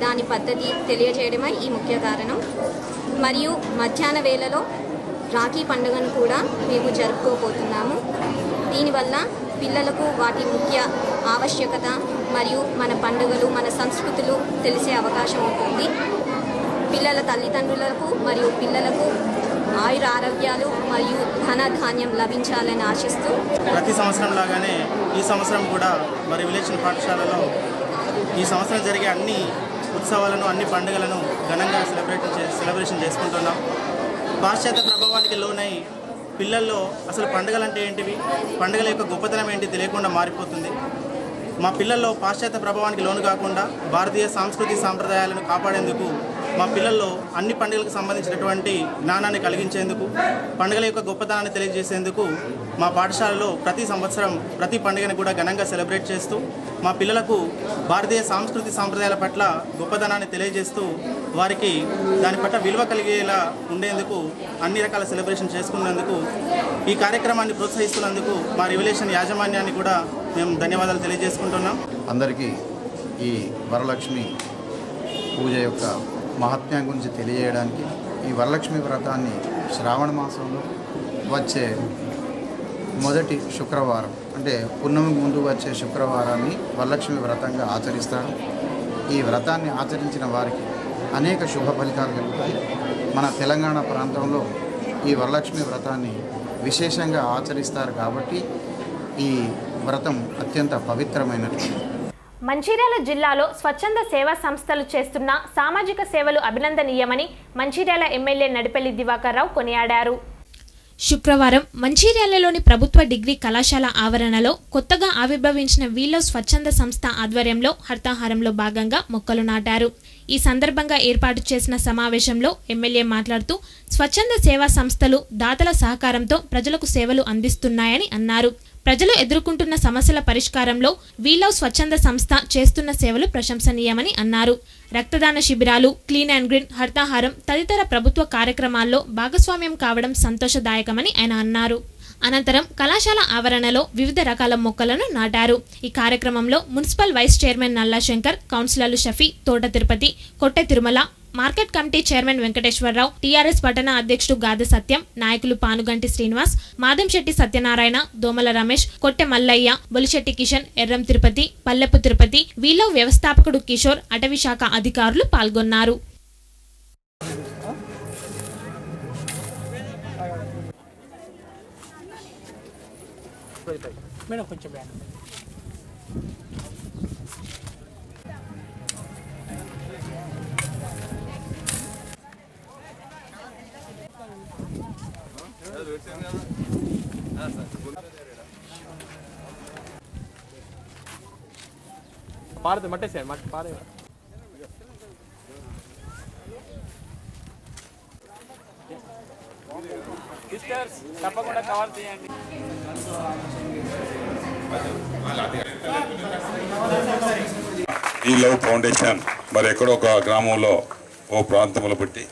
దాని పద్ధతి తెలియజేయడమే ఈ ముఖ్య కారణం. మరియు మధ్యాహ్న వేళలో రాఖీ పండుగను కూడా మేము జరుపుకోబోతున్నాము. దీనివల్ల పిల్లలకు వాటి ముఖ్య ఆవశ్యకత మరియు మన పండుగలు, మన సంస్కృతులు తెలిసే అవకాశం ఉంటుంది. పిల్లల తల్లిదండ్రులకు మరియు పిల్లలకు ఆయుర ఆరోగ్యాలు మరియు ధన ధాన్యం లభించాలని ఆశిస్తూ ప్రతి సంవత్సరం లాగానే ఈ సంవత్సరం కూడా మరి విలేషన్ పాఠశాలలో ఈ సంవత్సరం జరిగే అన్ని ఉత్సవాలను, అన్ని పండుగలను ఘనంగా సెలబ్రేషన్ చేసుకుంటున్నాం. పాశ్చాత్య ప్రభావానికి లోనై పిల్లల్లో అసలు పండుగలు అంటే ఏంటివి, పండుగల యొక్క గొప్పతనం ఏంటి తెలియకుండా మారిపోతుంది. మా పిల్లల్లో పాశ్చాత్య ప్రభావానికి లోను కాకుండా భారతీయ సంస్కృతి సాంప్రదాయాలను కాపాడేందుకు మా పిల్లల్లో అన్ని పండుగలకు సంబంధించినటువంటి జ్ఞానాన్ని కలిగించేందుకు పండుగల యొక్క గొప్పతనాన్ని తెలియజేసేందుకు మా పాఠశాలలో ప్రతి సంవత్సరం ప్రతి పండుగను కూడా ఘనంగా సెలబ్రేట్ చేస్తూ మా పిల్లలకు భారతీయ సంస్కృతి సాంప్రదాయాల పట్ల గొప్పతనాన్ని తెలియజేస్తూ వారికి దాని పట్ల విలువ కలిగేలా ఉండేందుకు అన్ని రకాల సెలబ్రేషన్ చేసుకున్నందుకు ఈ కార్యక్రమాన్ని ప్రోత్సహిస్తున్నందుకు మా రివల్యూషన్ యాజమాన్యాన్ని కూడా మేము ధన్యవాదాలు తెలియజేసుకుంటున్నాం. అందరికీ ఈ వరలక్ష్మి పూజ యొక్క మహత్యం గురించి తెలియజేయడానికి ఈ వరలక్ష్మి వ్రతాన్ని శ్రావణ మాసంలో వచ్చే మొదటి శుక్రవారం అంటే పున్నమికి ముందు వచ్చే శుక్రవారాన్ని వరలక్ష్మి వ్రతంగా ఆచరిస్తారు. ఈ వ్రతాన్ని ఆచరించిన వారికి అనేక శుభ ఫలితాలు కలుగుతాయి. మన తెలంగాణ ప్రాంతంలో ఈ వరలక్ష్మి వ్రతాన్ని విశేషంగా ఆచరిస్తారు కాబట్టి ఈ వ్రతం అత్యంత పవిత్రమైనది. మంచిర్యాల జిల్లాలో స్వచ్ఛంద సేవా సంస్థలు చేస్తున్న సామాజిక సేవలు అభినందనీయమని మంచిర్యాల ఎమ్మెల్యే నడిపెల్లి దివాకర్ రావు కొనియాడారు. శుక్రవారం మంచిర్యాలలోని ప్రభుత్వ డిగ్రీ కళాశాల ఆవరణలో కొత్తగా ఆవిర్భవించిన వీలో స్వచ్ఛంద సంస్థ ఆధ్వర్యంలో హర్తాహారంలో భాగంగా మొక్కలు నాటారు. ఈ సందర్భంగా ఏర్పాటు చేసిన సమావేశంలో ఎమ్మెల్యే మాట్లాడుతూ స్వచ్ఛంద సేవా సంస్థలు దాతల సహకారంతో ప్రజలకు సేవలు అందిస్తున్నాయని అన్నారు. ప్రజలు ఎదుర్కొంటున్న సమస్యల పరిష్కారంలో వీలవ్ స్వచ్ఛంద సంస్థ చేస్తున్న సేవలు ప్రశంసనీయమని అన్నారు. రక్తదాన శిబిరాలు, క్లీన్ అండ్ గ్రీన్, హర్తాహారం తదితర ప్రభుత్వ కార్యక్రమాల్లో భాగస్వామ్యం కావడం సంతోషదాయకమని ఆయన అన్నారు. అనంతరం కళాశాల ఆవరణలో వివిధ రకాల మొక్కలను నాటారు. ఈ కార్యక్రమంలో మున్సిపల్ వైస్ చైర్మన్ నల్లా శంకర్, కౌన్సిలర్లు Shafi, Thota Tirupati, Kotte Tirumala, market committee chairman Venkateswararao, TRS పట్టణ అధ్యక్షుడు గాద సత్యం, నాయకులు పానుగంటి శ్రీనివాస్, మాదంశెట్టి సత్యనారాయణ, దోమల రమేష్, కొట్టె మల్లయ్య, బొలిశెట్టి కిషన్, ఎర్రం తిరుపతి, పల్లెపు తిరుపతి, వీలో వ్యవస్థాపకుడు కిషోర్, అటవీ శాఖ అధికారులు పాల్గొన్నారు. పారదు మట్టేసాడు మట్టి పారే సిస్టర్స్ తప్పకుండా కవర్ చేయండి. ఈ లవ్ ఫౌండేషన్ మరి ఎక్కడో ఒక గ్రామంలో ఓ ప్రాంతంలో పుట్టి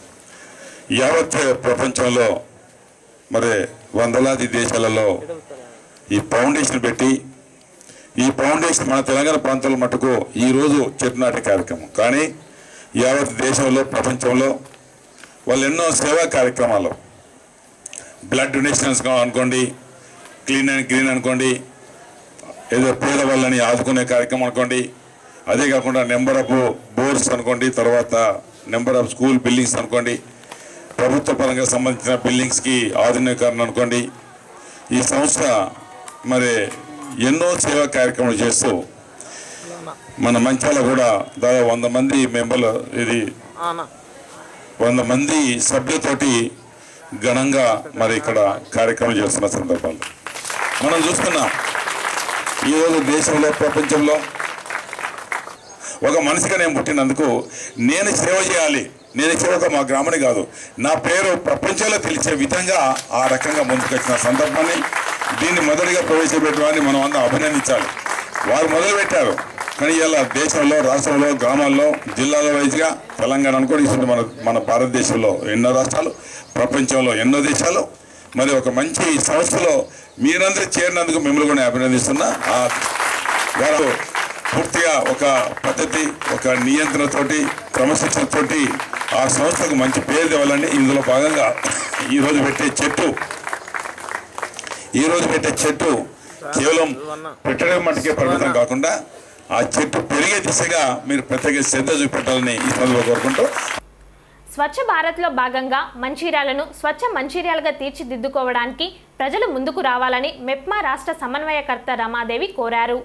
యావత్ ప్రపంచంలో మరి వందలాది దేశాలలో ఈ ఫౌండేషన్ పెట్టి ఈ ఫౌండేషన్ మన తెలంగాణ ప్రాంతంలో మటుకు ఈరోజు చెట్టు నాటే కార్యక్రమం కానీ యావత్ దేశంలో ప్రపంచంలో వాళ్ళు ఎన్నో సేవా కార్యక్రమాలు బ్లడ్ డొనేషన్స్ అనుకోండి, క్లీన్ అండ్ గ్రీన్ అనుకోండి, ఏదో పేదవాళ్ళని ఆదుకునే కార్యక్రమం అనుకోండి, అదే కాకుండా నెంబర్ ఆఫ్ బోర్డ్స్ అనుకోండి, తర్వాత నెంబర్ ఆఫ్ స్కూల్ బిల్డింగ్స్ అనుకోండి, ప్రభుత్వ పరంగా సంబంధించిన బిల్డింగ్స్కి ఆధునీకరణ అనుకోండి. ఈ సంస్థ మరి ఎన్నో సేవా కార్యక్రమాలు చేస్తూ మన మంచాల కూడా దాదాపు 100 మంది మెంబర్లు, ఇది 100 మంది సభ్యులతోటి ఘనంగా మరి ఇక్కడ కార్యక్రమం చేస్తున్న సందర్భాల్లో మనం చూస్తున్నాం. ఈరోజు దేశంలో ప్రపంచంలో ఒక మనిషిగా నేను పుట్టినందుకు నేను సేవ చేయాలి, నేను సేవగా మా గ్రామాన్ని కాదు నా పేరు ప్రపంచంలో తెలిసే విధంగా ఆ రకంగా ముందుకొచ్చిన సందర్భాన్ని దీన్ని మొదటిగా ప్రవేశపెట్టడాన్ని మనం అందరం అభినందించాలి. వారు మొదలుపెట్టారు కానీ ఇలా దేశంలో, రాష్ట్రంలో, గ్రామాల్లో, జిల్లాల వైజ్గా తెలంగాణ అనుకోని మన భారతదేశంలో ఎన్నో రాష్ట్రాలు, ప్రపంచంలో ఎన్నో దేశాలు మరి ఒక మంచి సంస్థలో మీరందరూ చేరినందుకు మిమ్మల్ని కూడా అభినందిస్తున్నా. వారు పూర్తిగా ఒక పద్ధతి, ఒక నియంత్రణతోటి, క్రమశిక్షణతోటి ఆ సంస్థకు మంచి పేరు తేవాలని ఇందులో భాగంగా ఈరోజు పెట్టే చెట్టు కేవలం పెట్టడం మట్టుకే పరిమితం కాకుండా ఆ చెట్టు పెరిగే దిశగా మీరు ప్రత్యేక శ్రద్ధ చూపెట్టాలని ఈ సందర్భంగా కోరుకుంటూ స్వచ్ఛ భారత్లో భాగంగా మంచిర్యాలను స్వచ్ఛ మంచిర్యాలుగా తీర్చిదిద్దుకోవడానికి ప్రజలు ముందుకు రావాలని మెప్మా రాష్ట్ర సమన్వయకర్త రమాదేవి కోరారు.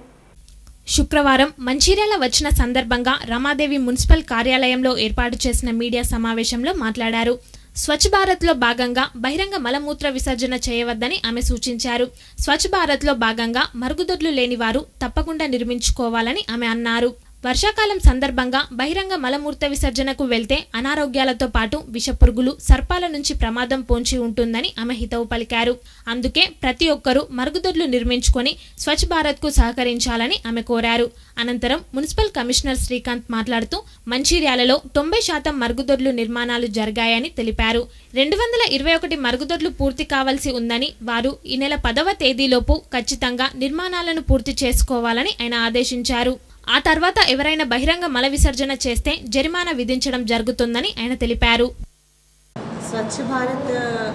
శుక్రవారం మంచిర్యాల వచ్చిన సందర్భంగా రమాదేవి మున్సిపల్ కార్యాలయంలో ఏర్పాటు చేసిన మీడియా సమావేశంలో మాట్లాడారు. స్వచ్ఛ భారత్లో భాగంగా బహిరంగ మలమూత్ర విసర్జన చేయవద్దని ఆమె సూచించారు. స్వచ్ఛ భారత్లో భాగంగా మరుగుదొడ్లు లేని వారు తప్పకుండా నిర్మించుకోవాలని ఆమె అన్నారు. వర్షాకాలం సందర్భంగా బహిరంగ మలమూత్ర విసర్జనకు వెళ్తే అనారోగ్యాలతో పాటు విషపురుగులు, సర్పాల నుంచి ప్రమాదం పొంచి ఉంటుందని ఆమె హితవు పలికారు. అందుకే ప్రతి ఒక్కరూ మరుగుదొడ్లు నిర్మించుకొని స్వచ్ఛ భారత్కు సహకరించాలని ఆమె కోరారు. అనంతరం మున్సిపల్ కమిషనర్ శ్రీకాంత్ మాట్లాడుతూ మంచిర్యాలలో 90% మరుగుదొడ్లు నిర్మాణాలు జరిగాయని తెలిపారు. 221 మరుగుదొడ్లు పూర్తి కావాల్సి ఉందని, వారు ఈ నెల 10వ తేదీలోపు ఖచ్చితంగా నిర్మాణాలను పూర్తి చేసుకోవాలని ఆయన ఆదేశించారు. ఆ తర్వాత ఎవరైనా బహిరంగ మల విసర్జన చేస్తే జరిమానా విధించడం జరుగుతుందని ఆయన తెలిపారు. స్వచ్ఛ భారత్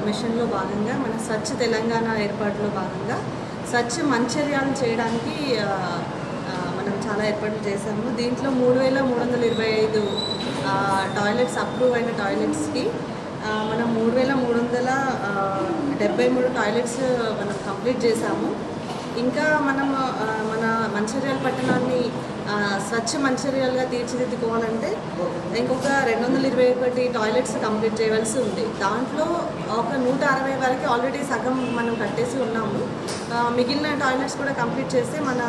మిషన్లో భాగంగా మన స్వచ్ఛ తెలంగాణ ఏర్పాటులో భాగంగా స్వచ్ఛ మంచిర్యాలు చేయడానికి మనం చాలా ఏర్పాట్లు చేశాము. దీంట్లో 3325 టాయిలెట్స్ అప్రూవ్ అయిన టాయిలెట్స్కి మనం 3373 టాయిలెట్స్ మనం కంప్లీట్ చేశాము. ఇంకా మనం మన మంచిర్యాల పట్టణాన్ని స్వచ్ఛ మంచిర్యాలుగా తీర్చిదిద్దుకోవాలంటే ఇంకొక 221 టాయిలెట్స్ కంప్లీట్ చేయవలసి ఉంది. దాంట్లో ఒక 160 వరకు ఆల్రెడీ సగం మనం కట్టేసి ఉన్నాము. మిగిలిన టాయిలెట్స్ కూడా కంప్లీట్ చేస్తే మన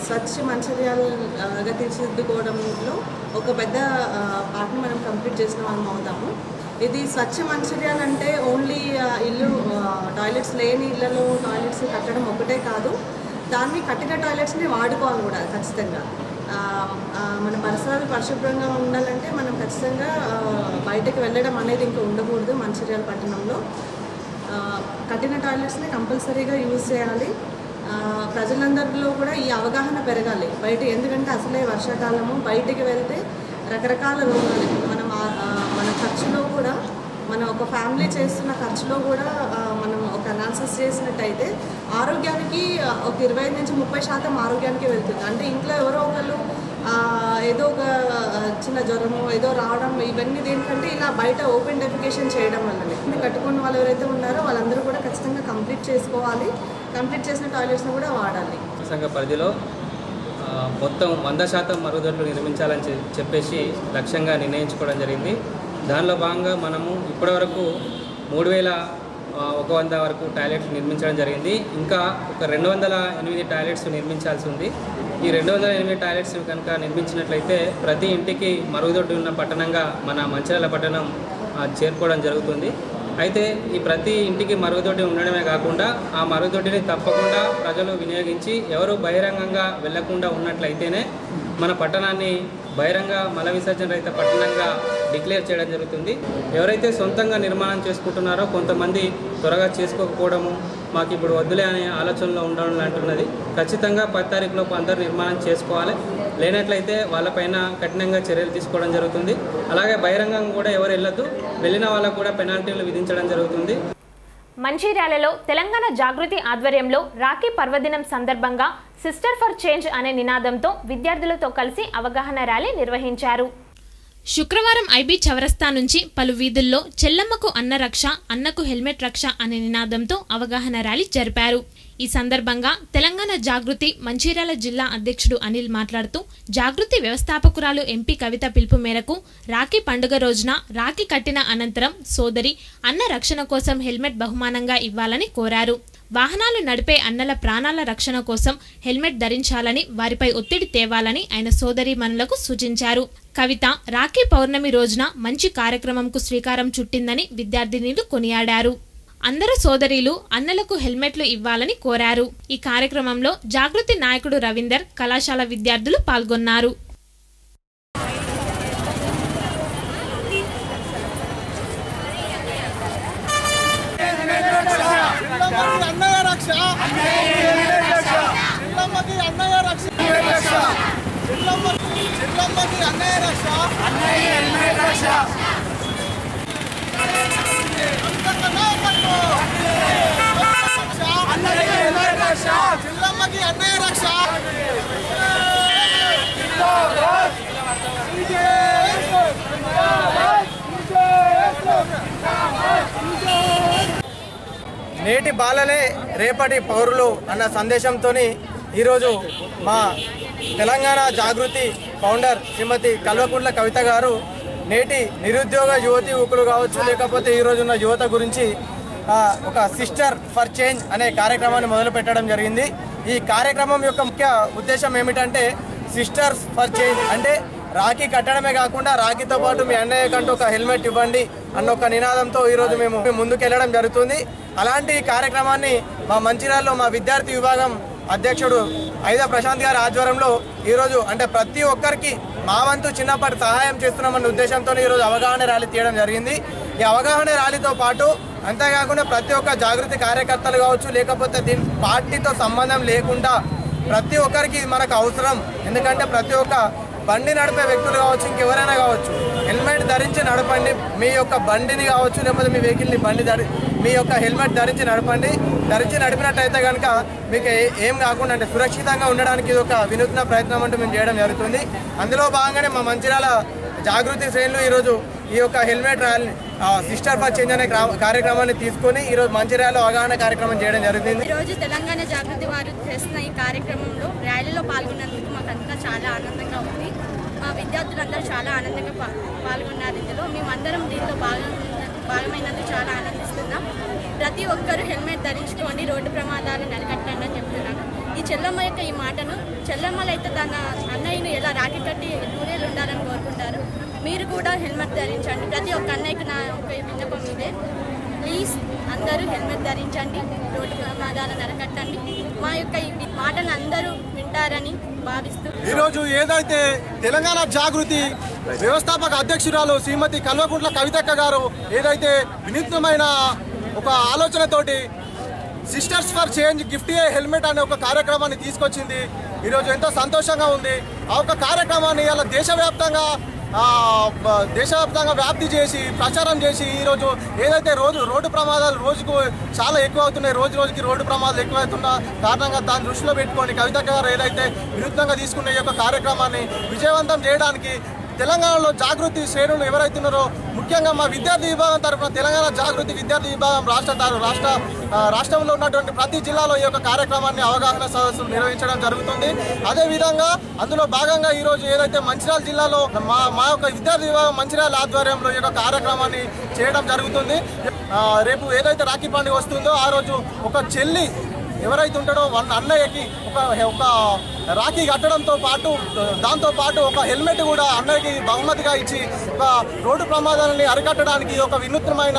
స్వచ్ఛ మంచిర్యాలుగా తీర్చిదిద్దుకోవడంలో ఒక పెద్ద పార్ట్ని మనం కంప్లీట్ చేసిన వాళ్ళం అవుతాము. ఇది స్వచ్ఛ మంచిర్యాల అంటే ఓన్లీ ఇల్లు టాయిలెట్స్ లేని ఇళ్లలో టాయిలెట్స్ కట్టడం ఒకటే కాదు, దాన్ని కట్టిన టాయిలెట్స్ని వాడుకోవాలి కూడా ఖచ్చితంగా. మన పరిసరాలు పరిశుభ్రంగా ఉండాలంటే మనం ఖచ్చితంగా బయటకు వెళ్ళడం అనేది ఇంకా ఉండకూడదు. మంచిర్యాల పట్టణంలో కట్టిన టాయిలెట్స్ని కంపల్సరీగా యూజ్ చేయాలి. ప్రజలందరిలో కూడా ఈ అవగాహన పెరగాలి బయట, ఎందుకంటే అసలే వర్షాకాలము, బయటికి వెళ్తే రకరకాల రోగాలు మన ఖర్చులో కూడా, మన ఒక ఫ్యామిలీ చేస్తున్న ఖర్చులో కూడా మనం ఒక అనాలిసిస్ చేసినట్టయితే ఆరోగ్యానికి ఒక 25-30% ఆరోగ్యానికి వెళ్తుంది. అంటే ఇంట్లో ఎవరో ఒకళ్ళు ఏదో ఒక చిన్న జ్వరము ఏదో రావడం, ఇవన్నీ దేనికంటే ఇలా బయట ఓపెన్ డెఫికేషన్ చేయడం వల్లనే. కట్టుకున్న వాళ్ళు ఎవరైతే ఉన్నారో వాళ్ళందరూ కూడా ఖచ్చితంగా కంప్లీట్ చేసుకోవాలి. కంప్లీట్ చేసిన టాయిలెట్స్ని కూడా వాడాలి. సంఘ పరిధిలో మొత్తం 100% మరుగుదొడ్లు నిర్మించాలని చెప్పేసి లక్ష్యంగా నిర్ణయించుకోవడం జరిగింది. దానిలో భాగంగా మనము ఇప్పటివరకు 3100 వరకు టాయిలెట్స్ నిర్మించడం జరిగింది. ఇంకా ఒక 208 టాయిలెట్స్ నిర్మించాల్సి ఉంది. ఈ 208 టాయిలెట్స్ కనుక నిర్మించినట్లయితే ప్రతి ఇంటికి మరుగుదొడ్డి ఉన్న పట్టణంగా మన మంచిర్యాల పట్టణం చేరుకోవడం జరుగుతుంది. అయితే ఈ ప్రతి ఇంటికి మరుగుదొడ్డి ఉండడమే కాకుండా ఆ మరుగుదొడ్డిని తప్పకుండా ప్రజలు వినియోగించి ఎవరు బహిరంగంగా వెళ్లకుండా ఉన్నట్లయితేనే మన పట్టణాన్ని బహిరంగ మల విసర్జన రహిత పట్టణంగా డిక్లేర్ చేయడం జరుగుతుంది. ఎవరైతే సొంతంగా నిర్మాణం చేసుకుంటున్నారో కొంతమంది త్వరగా చేసుకోకపోవడము, మాకు ఇప్పుడు వద్దులే అనే ఆలోచనలో ఉండడం లాంటిన్నది. ఖచ్చితంగా 10 తారీఖులోపు అందరూ నిర్మాణం చేసుకోవాలి. లేనట్లయితే వాళ్ళపైన కఠినంగా చర్యలు తీసుకోవడం జరుగుతుంది. అలాగే బహిరంగంగా కూడా ఎవరు వెళ్ళొద్దు, వెళ్ళిన వాళ్ళకు కూడా పెనాల్టీలు విధించడం జరుగుతుంది. మంచిర్యాలలో తెలంగాణ జాగృతి ఆధ్వర్యంలో రాఖీ పర్వదినం సందర్భంగా సిస్టర్ ఫర్ చేంజ్ అనే నినాదంతో విద్యార్థులతో కలిసి అవగాహన ర్యాలీ నిర్వహించారు. శుక్రవారం ఐబీ చౌరస్తా నుంచి పలు వీధుల్లో చెల్లమ్మకు అన్న రక్ష, అన్నకు హెల్మెట్ రక్ష అనే నినాదంతో అవగాహన ర్యాలీ జరిపారు. ఈ సందర్భంగా తెలంగాణ జాగృతి మంచిర్యాల జిల్లా అధ్యక్షుడు అనిల్ మాట్లాడుతూ, జాగృతి వ్యవస్థాపకురాలు ఎంపీ కవిత పిలుపు మేరకు రాఖీ పండుగ రోజున రాఖీ కట్టిన అనంతరం సోదరి అన్న రక్షణ కోసం హెల్మెట్ బహుమానంగా ఇవ్వాలని కోరారు. వాహనాలు నడిపే అన్నల ప్రాణాల రక్షణ కోసం హెల్మెట్ ధరించాలని, వారిపై ఒత్తిడి తేవాలని ఆయన సోదరీమణులకు సూచించారు. కవిత రాఖీ పౌర్ణమి రోజున మంచి కార్యక్రమంకు శ్రీకారం చుట్టిందని విద్యార్థినులు కొనియాడారు. అందరు సోదరీలు అన్నలకు హెల్మెట్లు ఇవ్వాలని కోరారు. ఈ కార్యక్రమంలో జాగృతి నాయకుడు రవీందర్, కళాశాల విద్యార్థులు పాల్గొన్నారు. నేటి బాలలే రేపటి పౌరులు అన్న సందేశంతో ఈరోజు మా తెలంగాణ జాగృతి ఫౌండర్ శ్రీమతి కల్వకుంట్ల కవిత గారు నేటి నిరుద్యోగ యువతి యువకులు కావచ్చు, లేకపోతే ఈరోజున్న యువత గురించి ఒక సిస్టర్ ఫర్ చేంజ్ అనే కార్యక్రమాన్ని మొదలు పెట్టడం జరిగింది. ఈ కార్యక్రమం యొక్క ముఖ్య ఉద్దేశం ఏమిటంటే సిస్టర్స్ ఫర్ చేంజ్ అంటే రాఖీ కట్టడమే కాకుండా రాఖీతో పాటు మీ అన్నయ్య కంటూ ఒక హెల్మెట్ ఇవ్వండి అన్న ఒక నినాదంతో ఈరోజు మేము ముందుకెళ్లడం జరుగుతుంది. అలాంటి కార్యక్రమాన్ని మా మంచిర్యాలలో మా విద్యార్థి విభాగం అధ్యక్షుడు ఐదా ప్రశాంత్ గారి ఆధ్వర్యంలో ఈరోజు అంటే ప్రతి ఒక్కరికి మా వంతు చిన్నప్పటి సహాయం చేస్తున్నామన్న ఉద్దేశంతో ఈరోజు అవగాహన ర్యాలీ తీయడం జరిగింది. ఈ అవగాహన ర్యాలీతో పాటు అంతేకాకుండా ప్రతి ఒక్క జాగృతి కార్యకర్తలు కావచ్చు, లేకపోతే దీని పార్టీతో సంబంధం లేకుండా ప్రతి ఒక్కరికి మనకు అవసరం. ఎందుకంటే ప్రతి ఒక్క బండి నడిపే వ్యక్తులు కావచ్చు, ఇంకెవరైనా కావచ్చు, హెల్మెట్ ధరించి నడపండి. మీ యొక్క బండిని కావచ్చు, లేకపోతే మీ వెహికల్ని మీ యొక్క హెల్మెట్ ధరించి నడపండి. ధరించి నడిపినట్టయితే కనుక మీకు ఏం కాకుండా అంటే సురక్షితంగా ఉండడానికి ఇది ఒక వినూత్న ప్రయత్నం అంటూ మేము చేయడం జరుగుతుంది. అందులో భాగంగానే మా మంచిర్యాల జాగృతి శ్రేణులు ఈరోజు ఈ యొక్క helmet rally sister for change అనే కార్యక్రమాన్ని తీసుకొని ఈరోజు మంచిర్యాలలో అవగాహన కార్యక్రమం చేయడం జరుగుతుంది. ఈరోజు తెలంగాణ జాగృతి వారు చేస్తున్న ఈ కార్యక్రమంలో ర్యాలీలో పాల్గొన్నందుకు మాకంతా చాలా ఆనందంగా ఉంది. మా విద్యార్థులందరూ చాలా ఆనందంగా పాల్గొన్నారు. ఇందులో మేమందరం దీంట్లో భాగమైనందుకు చాలా ఆనందిస్తున్నాం. ప్రతి ఒక్కరూ హెల్మెట్ ధరించుకొని రోడ్డు ప్రమాదాలను అరికట్టండి అని చెప్తున్నాను. ఈ చెల్లమ్మ యొక్క ఈ మాటను చెల్లమ్మలు అయితే తన అన్నయ్యను ఎలా రాఖీ కట్టి నూరేళ్ళు ఉండాలని కోరుకుంటారు. మీరు కూడా హెల్మెట్ ధరించండి. ప్రతి ఒక్క అన్నయ్యకు నా ఒక విన్నపం ఇదే, ప్లీజ్ అందరూ హెల్మెట్ ధరించండి, రోడ్డు ప్రమాదాలను అరికట్టండి. మా యొక్క ఈ మాటను అందరూ వింటారని భావిస్తూ ఈరోజు ఏదైతే తెలంగాణ జాగృతి వ్యవస్థాపక అధ్యక్షురాలు శ్రీమతి కల్వకుంట్ల కవితక్క గారు ఏదైతే వినూత్నమైన ఒక ఆలోచనతోటి sisters for change gift a helmet అనే ఒక కార్యక్రమాన్ని తీసుకొచ్చింది. ఈరోజు ఎంతో సంతోషంగా ఉంది. ఆ ఒక కార్యక్రమాన్ని ఇలా దేశవ్యాప్తంగా వ్యాప్తి చేసి ప్రచారం చేసి ఈరోజు ఏదైతే రోడ్డు ప్రమాదాలు రోజుకు చాలా ఎక్కువ అవుతున్నాయి, రోజుకి రోడ్డు ప్రమాదాలు ఎక్కువవుతున్న కారణంగా దాన్ని దృష్టిలో పెట్టుకొని కవితక్క గారు ఏదైతే వినూత్నంగా తీసుకున్న ఈ యొక్క కార్యక్రమాన్ని విజయవంతం చేయడానికి తెలంగాణలో జాగృతి శ్రేణులు ఎవరైతున్నారో ముఖ్యంగా మా విద్యార్థి విభాగం తరఫున తెలంగాణ జాగృతి విద్యార్థి విభాగం రాష్ట్రంలో ఉన్నటువంటి ప్రతి జిల్లాలో ఈ యొక్క కార్యక్రమాన్ని అవగాహన సదస్సులు నిర్వహించడం జరుగుతుంది. అదేవిధంగా అందులో భాగంగా ఈరోజు ఏదైతే మంచిర్యాల జిల్లాలో మా యొక్క విద్యార్థి విభాగం మంచిర్యాల ఆధ్వర్యంలో ఈ యొక్క కార్యక్రమాన్ని చేయడం జరుగుతుంది. రేపు ఏదైతే రాఖీ పండుగ వస్తుందో ఆ రోజు ఒక చెల్లి ఎవరైతే ఉంటాడో వాళ్ళ అన్నయ్యకి ఒక రాఖీ కట్టడంతో పాటు దాంతోపాటు ఒక హెల్మెట్ కూడా అన్నయ్యకి బహుమతిగా ఇచ్చి ఒక రోడ్డు ప్రమాదాలని అరికట్టడానికి ఒక వినూత్నమైన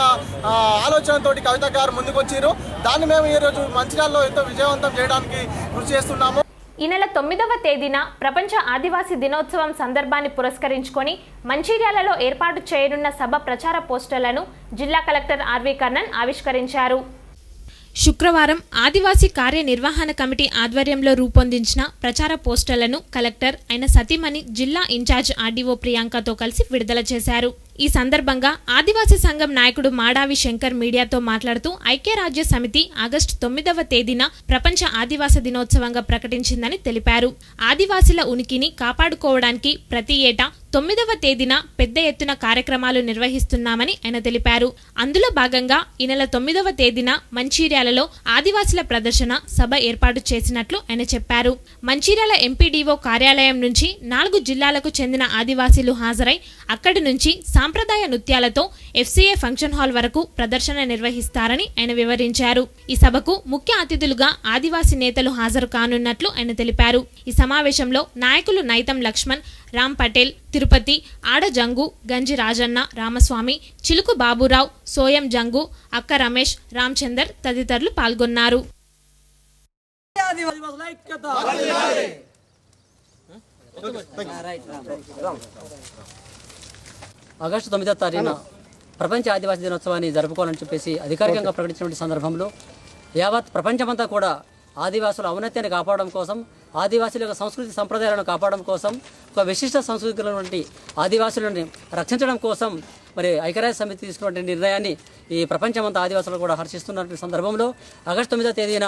ఆలోచనతో కవిత గారు ముందుకు వచ్చారు. దాన్ని మేము ఈరోజు మంచిర్యాలలో ఎంతో విజయవంతం చేయడానికి కృషి చేస్తున్నాము. ఈ నెల 9వ తేదీన ప్రపంచ ఆదివాసీ దినోత్సవం సందర్భాన్ని పురస్కరించుకొని మంచిర్యాలలో ఏర్పాటు చేయనున్న సభ ప్రచార పోస్టర్లను జిల్లా కలెక్టర్ ఆర్వి కర్ణన్ ఆవిష్కరించారు. శుక్రవారం ఆదివాసీ కార్యనిర్వహణ కమిటీ ఆధ్వర్యంలో రూపొందించిన ప్రచార పోస్టర్లను కలెక్టర్ అయిన సతీమణి జిల్లా ఇన్ఛార్జ్ ఆర్డీఓ ప్రియాంకతో కలిసి విడుదల చేశారు. ఈ సందర్భంగా ఆదివాసీ సంఘం నాయకుడు మాడావి శంకర్ మీడియాతో మాట్లాడుతూ ఐక్యరాజ్య సమితి ఆగస్టు 9వ తేదీన ప్రపంచ ఆదివాసీ దినోత్సవంగా ప్రకటించిందని తెలిపారు. ఆదివాసీల ఉనికిని కాపాడుకోవడానికి ప్రతి ఏటా 9వ తేదీన పెద్ద ఎత్తున కార్యక్రమాలు నిర్వహిస్తున్నామని ఆయన తెలిపారు. అందులో భాగంగా ఈ నెల 9వ తేదీన మంచిర్యాలలో ఆదివాసీల ప్రదర్శన సభ ఏర్పాటు చేసినట్లు ఆయన చెప్పారు. మంచిర్యాల ఎంపీడీఓ కార్యాలయం నుంచి 4 జిల్లాలకు చెందిన ఆదివాసీలు హాజరై అక్కడి నుంచి సాంప్రదాయ నృత్యాలతో ఎఫ్సీఏ ఫంక్షన్ హాల్ వరకు ప్రదర్శన నిర్వహిస్తారని ఆయన వివరించారు. ఈ సభకు ముఖ్య అతిథులుగా ఆదివాసీ నేతలు హాజరు కానున్నట్లు ఆయన తెలిపారు. ఈ సమావేశంలో నాయకులు నైతం లక్ష్మణ్, రామ్ పటేల్, తిరుపతి, ఆడ జంగు, గంజి రాజన్న, రామస్వామి, చిలుకు బాబురావు, సోయం జంగు, అక్క రమేష్, రామచందర్ తదితరులు పాల్గొన్నారు. ఆగస్టు 9వ తారీఖున ప్రపంచ ఆదివాసీ దినోత్సవాన్ని జరుపుకోవాలని చెప్పేసి అధికారికంగా ప్రకటించినటువంటి సందర్భంలో యావత్ ప్రపంచమంతా కూడా ఆదివాసుల ఔన్నత్యాన్ని కాపాడడం కోసం, ఆదివాసుల యొక్క సంస్కృతి సంప్రదాయాలను కాపాడడం కోసం, ఒక విశిష్ట సంస్కృతి ఆదివాసులను రక్షించడం కోసం మరి ఐక్యరాజ్య సమితి తీసుకున్నటువంటి నిర్ణయాన్ని ఈ ప్రపంచమంతా ఆదివాసులు కూడా హర్షిస్తున్నటువంటి సందర్భంలో ఆగస్టు 9వ తేదీన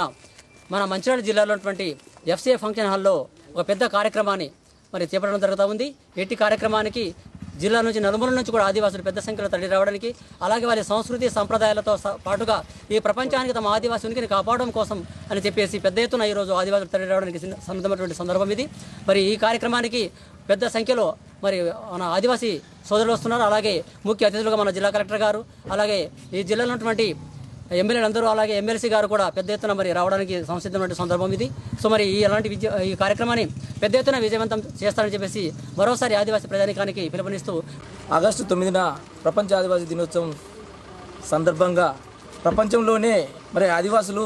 మన మంచిర్యాల జిల్లాలో ఉన్నటువంటి ఎఫ్సీఏ ఫంక్షన్ హాల్లో ఒక పెద్ద కార్యక్రమాన్ని మరి చేపట్టడం జరుగుతూ ఉంది. ఎట్టి కార్యక్రమానికి జిల్లా నుంచి నలుమూల నుంచి కూడా ఆదివాసులు పెద్ద సంఖ్యలో తరలి రావడానికి, అలాగే వారి సంస్కృతి సంప్రదాయాలతో పాటుగా ఈ ప్రపంచానికి తమ ఆదివాసి ఉనికిని కాపాడడం కోసం అని చెప్పేసి పెద్ద ఎత్తున ఈరోజు ఆదివాసులు తరలి రావడానికి సిద్ధమైనటువంటి సందర్భం ఇది. మరి ఈ కార్యక్రమానికి పెద్ద సంఖ్యలో మరి మన ఆదివాసీ సోదరులు వస్తున్నారు. అలాగే ముఖ్య అతిథులుగా మన జిల్లా కలెక్టర్ గారు, అలాగే ఈ జిల్లాలో ఉన్నటువంటి ఎమ్మెల్యేలందరూ, అలాగే ఎమ్మెల్సీ గారు కూడా పెద్ద ఎత్తున మరి రావడానికి సంసిద్ధమైన సందర్భం ఇది. సో మరి ఈ కార్యక్రమాన్ని పెద్ద ఎత్తున విజయవంతం చేస్తారని చెప్పేసి మరోసారి ఆదివాసీ ప్రజానీకానికి పిలుపునిస్తూ ఆగస్టు 9న ప్రపంచ ఆదివాసీ దినోత్సవం సందర్భంగా ప్రపంచంలోనే మరి ఆదివాసులు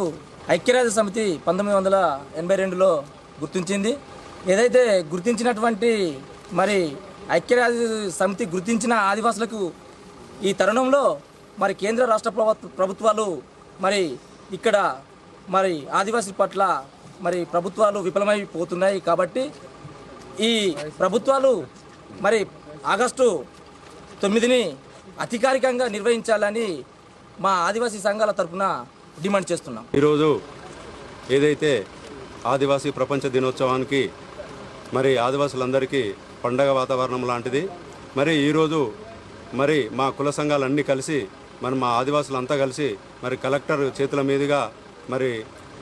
ఐక్యరాజ్య సమితి 1982లో గుర్తించింది. ఏదైతే గుర్తించినటువంటి మరి ఐక్యరాజ్య సమితి గుర్తించిన ఆదివాసులకు ఈ తరుణంలో మరి కేంద్ర రాష్ట్ర ప్రభుత్వాలు మరి ఇక్కడ మరి ఆదివాసుల పట్ల మరి ప్రభుత్వాలు విఫలమైపోతున్నాయి. కాబట్టి ఈ ప్రభుత్వాలు మరి ఆగస్టు 9ని అధికారికంగా నిర్వహించాలని మా ఆదివాసీ సంఘాల తరఫున డిమాండ్ చేస్తున్నాం. ఈరోజు ఏదైతే ఆదివాసీ ప్రపంచ దినోత్సవానికి మరి ఆదివాసులందరికీ పండగ వాతావరణం లాంటిది. మరి ఈరోజు మరి మా కుల సంఘాలన్నీ కలిసి మరి మా ఆదివాసులంతా కలిసి మరి కలెక్టర్ చేతుల మీదుగా మరి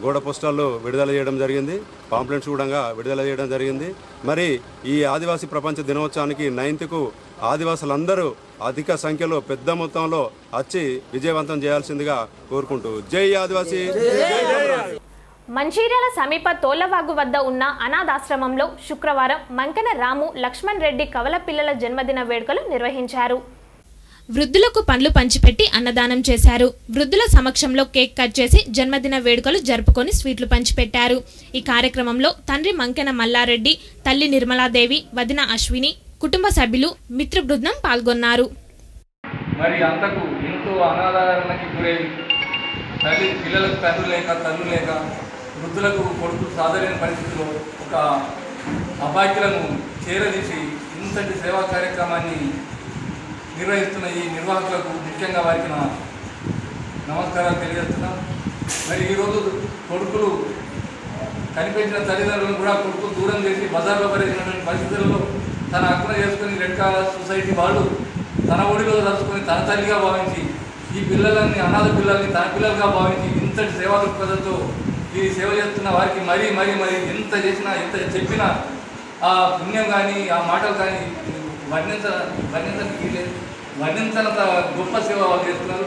గోడ పోస్టర్లు విడుదల చేయడం జరిగింది, పాంప్లెంట్స్ కూడా విడుదల చేయడం జరిగింది. మరి ఈ ఆదివాసీ ప్రపంచ దినోత్సవానికి 9కు ఆదివాసులందరూ అధిక సంఖ్యలో పెద్ద మొత్తంలో వచ్చి విజయవంతం చేయాల్సిందిగా కోరుకుంటూ జై ఆదివాసీ. మంచిర్యాల సమీప తోళ్లవాగు వద్ద ఉన్న అనాథాశ్రమంలో శుక్రవారం మంకన రాము లక్ష్మణ్ రెడ్డి కవల పిల్లల జన్మదిన వేడుకలు నిర్వహించారు. వృద్ధులకు పండ్లు పంచిపెట్టి అన్నదానం చేశారు. వృద్ధుల సమక్షంలో కేక్ కట్ చేసి జన్మదిన వేడుకలు జరుపుకొని స్వీట్లు పంచిపెట్టారు. ఈ కార్యక్రమంలో తండ్రి మంకెన మల్లారెడ్డి, తల్లి నిర్మలాదేవి, వదిన అశ్విని, కుటుంబ సభ్యులు, మిత్ర బృందం పాల్గొన్నారు. మరి అంతకు ఎంతో అనాదరణకి గురై పిల్లలకు తండ్రులు లేక తల్లు లేక వృద్ధులకు కొడుకు సాధారణ పరిస్థితుల్లో ఒక అబాక్యులను చేరదీసి ఇంతటి సేవా కార్యక్రమాన్ని నిర్వహిస్తున్న ఈ నిర్వాహకులకు ముఖ్యంగా వారికి నా నమస్కారాలు తెలియజేస్తున్నాం. మరి ఈరోజు కొడుకులు కనిపించిన తల్లిదండ్రులను కూడా కొడుకులు దూరం చేసి బజార్లో పరిచినటువంటి పరిస్థితుల్లో తన అక్కున చేసుకుని రెడ్ క్రాస్ సొసైటీ వాళ్ళు తన ఒడిలో తలుచుకొని తన తల్లిగా భావించి ఈ పిల్లలని అనాథ పిల్లల్ని తన పిల్లలుగా భావించి ఇంతటి సేవా దృక్పథంతో ఈ సేవ చేస్తున్న వారికి మరీ మరీ మరీ ఎంత చేసినా ఎంత చెప్పినా ఆ పుణ్యం కానీ ఆ మాటలు కానీ వర్ణించనంత గొప్ప సేవ వాళ్ళు చేస్తున్నారు.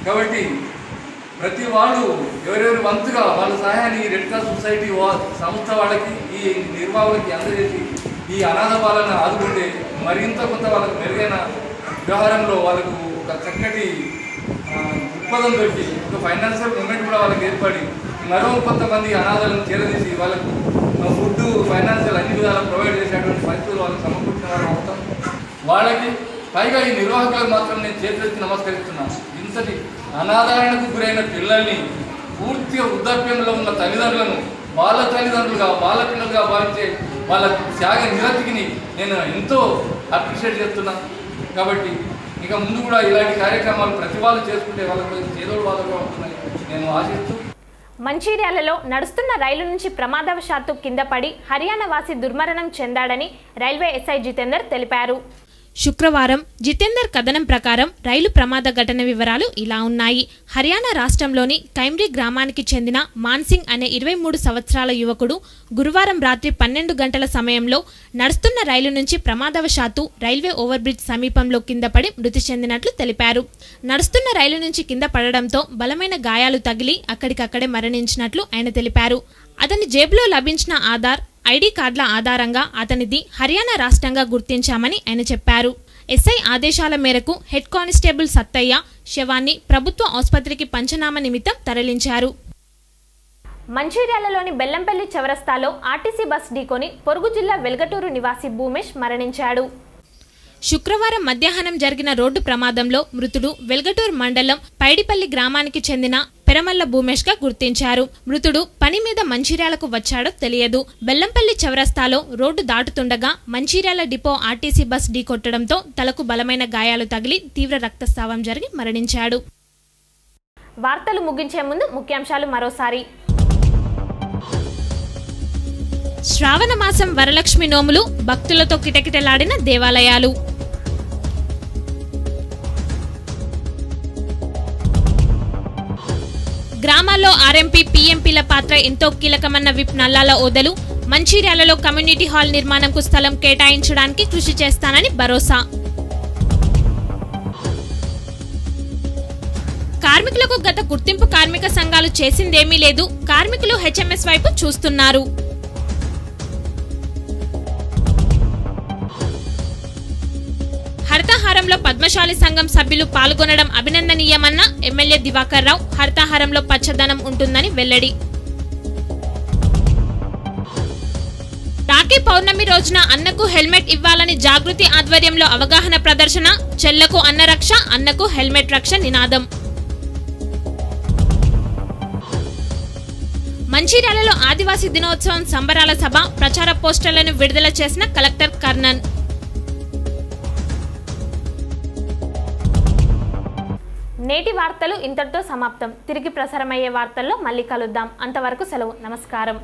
కాబట్టి ప్రతి వాళ్ళు ఎవరెవరి వంతుగా వాళ్ళ సహాయాన్ని ఈ రెడ్ క్రాస్ సొసైటీ సంస్థ వాళ్ళకి ఈ నిర్వాహకులకి అందజేసి ఈ అనాథ బాలను ఆదుకుంటే మరింత కొంత వాళ్ళకు మెరుగైన వ్యవహారంలో వాళ్ళకు ఒక చక్కటి దృక్పథం దొరికి ఒక ఫైనాన్షియల్ మూమెంట్ కూడా వాళ్ళకి ఏర్పడి మరో కొంతమంది అనాథాలను చేరదీసి వాళ్ళకు ఫుడ్ ఫైనాన్షియల్ అన్ని విధాలు ప్రొవైడ్ చేసేటువంటి పరిస్థితులు వాళ్ళకి సమకూర్చిన వాళ్ళు అవుతాం. వాళ్ళకి పైగా ఈ నిర్వాహకులకు మాత్రం నేను చేతులెత్తి నమస్కరిస్తున్నాను. ఇంతటి అనాదరణకు గురైన పిల్లల్ని పూర్తిగా వృద్ధాప్యంలో ఉన్న తల్లిదండ్రులను వాళ్ళ తల్లిదండ్రులుగా వాళ్ళ పిల్లలుగా భావించే వాళ్ళ త్యాగ నిరతికి నేను ఎంతో అప్రిషియేట్ చేస్తున్నాను. కాబట్టి ఇక ముందు కూడా ఇలాంటి కార్యక్రమాలు ప్రతి వాళ్ళు చేసుకుంటే వాళ్ళకు ఏదో వాళ్ళగా ఉంటుందని నేను ఆశిస్తూ మంచిర్యాలలో నడుస్తున్న రైలు నుంచి ప్రమాదవశాత్తు కింద పడి హర్యానా వాసి దుర్మరణం చెందాడని రైల్వే ఎస్ఐ జితేందర్ తెలిపారు. శుక్రవారం జితేందర్ కథనం ప్రకారం రైలు ప్రమాద ఘటన వివరాలు ఇలా ఉన్నాయి. హర్యానా రాష్ట్రంలోని కైమ్రీ గ్రామానికి చెందిన మాన్సింగ్ అనే 23 సంవత్సరాల యువకుడు గురువారం రాత్రి 12 గంటల సమయంలో నడుస్తున్న రైలు నుంచి ప్రమాదవశాత్తు రైల్వే ఓవర్ బ్రిడ్జ్ సమీపంలో కింద పడి మృతి చెందినట్లు తెలిపారు. నడుస్తున్న రైలు నుంచి కింద పడడంతో బలమైన గాయాలు తగిలి అక్కడికక్కడే మరణించినట్లు ఆయన తెలిపారు. అతని జేబులో లభించిన ఆధార్, ఐడి కార్డుల ఆధారంగా అతనిది హర్యానా రాష్ట్రంగా గుర్తించామని ఆయన చెప్పారు. ఎస్ఐ ఆదేశాల మేరకు హెడ్ కానిస్టేబుల్ సత్తయ్య శవాన్ని ప్రభుత్వ ఆసుపత్రికి పంచనామా నిమిత్తం తరలించారు. మంచిర్యాలలోని బెల్లంపల్లి చౌరస్తాలో ఆర్టీసీ బస్ ఢీకొని పొరుగు జిల్లా వెల్గటూరు నివాసి భూమేష్ మరణించాడు. శుక్రవారం మధ్యాహ్నం జరిగిన రోడ్డు ప్రమాదంలో మృతుడు వెల్గటూర్ మండలం పైడిపల్లి గ్రామానికి చెందిన పెరమల్ల భూమేష్ గా గుర్తించారు. మృతుడు పని మీద మంచిర్యాలకు వచ్చాడో తెలియదు. బెల్లంపల్లి చౌరస్తాలో రోడ్డు దాటుతుండగా మంచిర్యాల డిపో ఆర్టీసీ బస్ ఢీకొట్టడంతో తలకు బలమైన గాయాలు తగిలి తీవ్ర రక్తస్రావం జరిగి మరణించాడు. వార్తలు ముగించే ముందు ముఖ్యాంశాలు మరోసారి. శ్రావణ మాసం వరలక్ష్మి నోములు, భక్తులతో కిటకిటలాడిన దేవాలయాలు. గ్రామాల్లో ఆర్ఎంపీ, పీఎంపీల పాత్ర ఎంతో కీలకమన్న విప్ నల్లాల ఓదెలు. మంచిర్యాలలో కమ్యూనిటీ హాల్ నిర్మాణంకు స్థలం కేటాయించడానికి కృషి చేస్తానని భరోసా. కార్మికులకు గత గుర్తింపు కార్మిక సంఘాలు చేసిందేమీ లేదు, కార్మికులు హెచ్ఎంఎస్ వైపు చూస్తున్నారు. హరితహారంలో పద్మశాలి సంఘం సభ్యులు పాల్గొనడం అభినందనీయమన్న ఎమ్మెల్యే దివాకర్ రావు. హరితహారంలో పచ్చదనం ఉంటుందని వెల్లడి. రాఖీ పౌర్ణమి రోజున అన్నకు హెల్మెట్ ఇవ్వాలని జాగృతి ఆధ్వర్యంలో అవగాహన ప్రదర్శన. చెల్లకు అన్న రక్ష, అన్నకు హెల్మెట్ రక్ష నినాదం. మంచిర్యాలలో ఆదివాసీ దినోత్సవం సంబరాల సభ. ప్రచార పోస్టర్లను విడుదల చేసిన కలెక్టర్ కర్ణన్. నేటి వార్తలు ఇంతటితో సమాప్తం. తిరిగి ప్రసారమయ్యే వార్తల్లో మళ్ళీ కలుద్దాం. అంతవరకు సెలవు. నమస్కారం.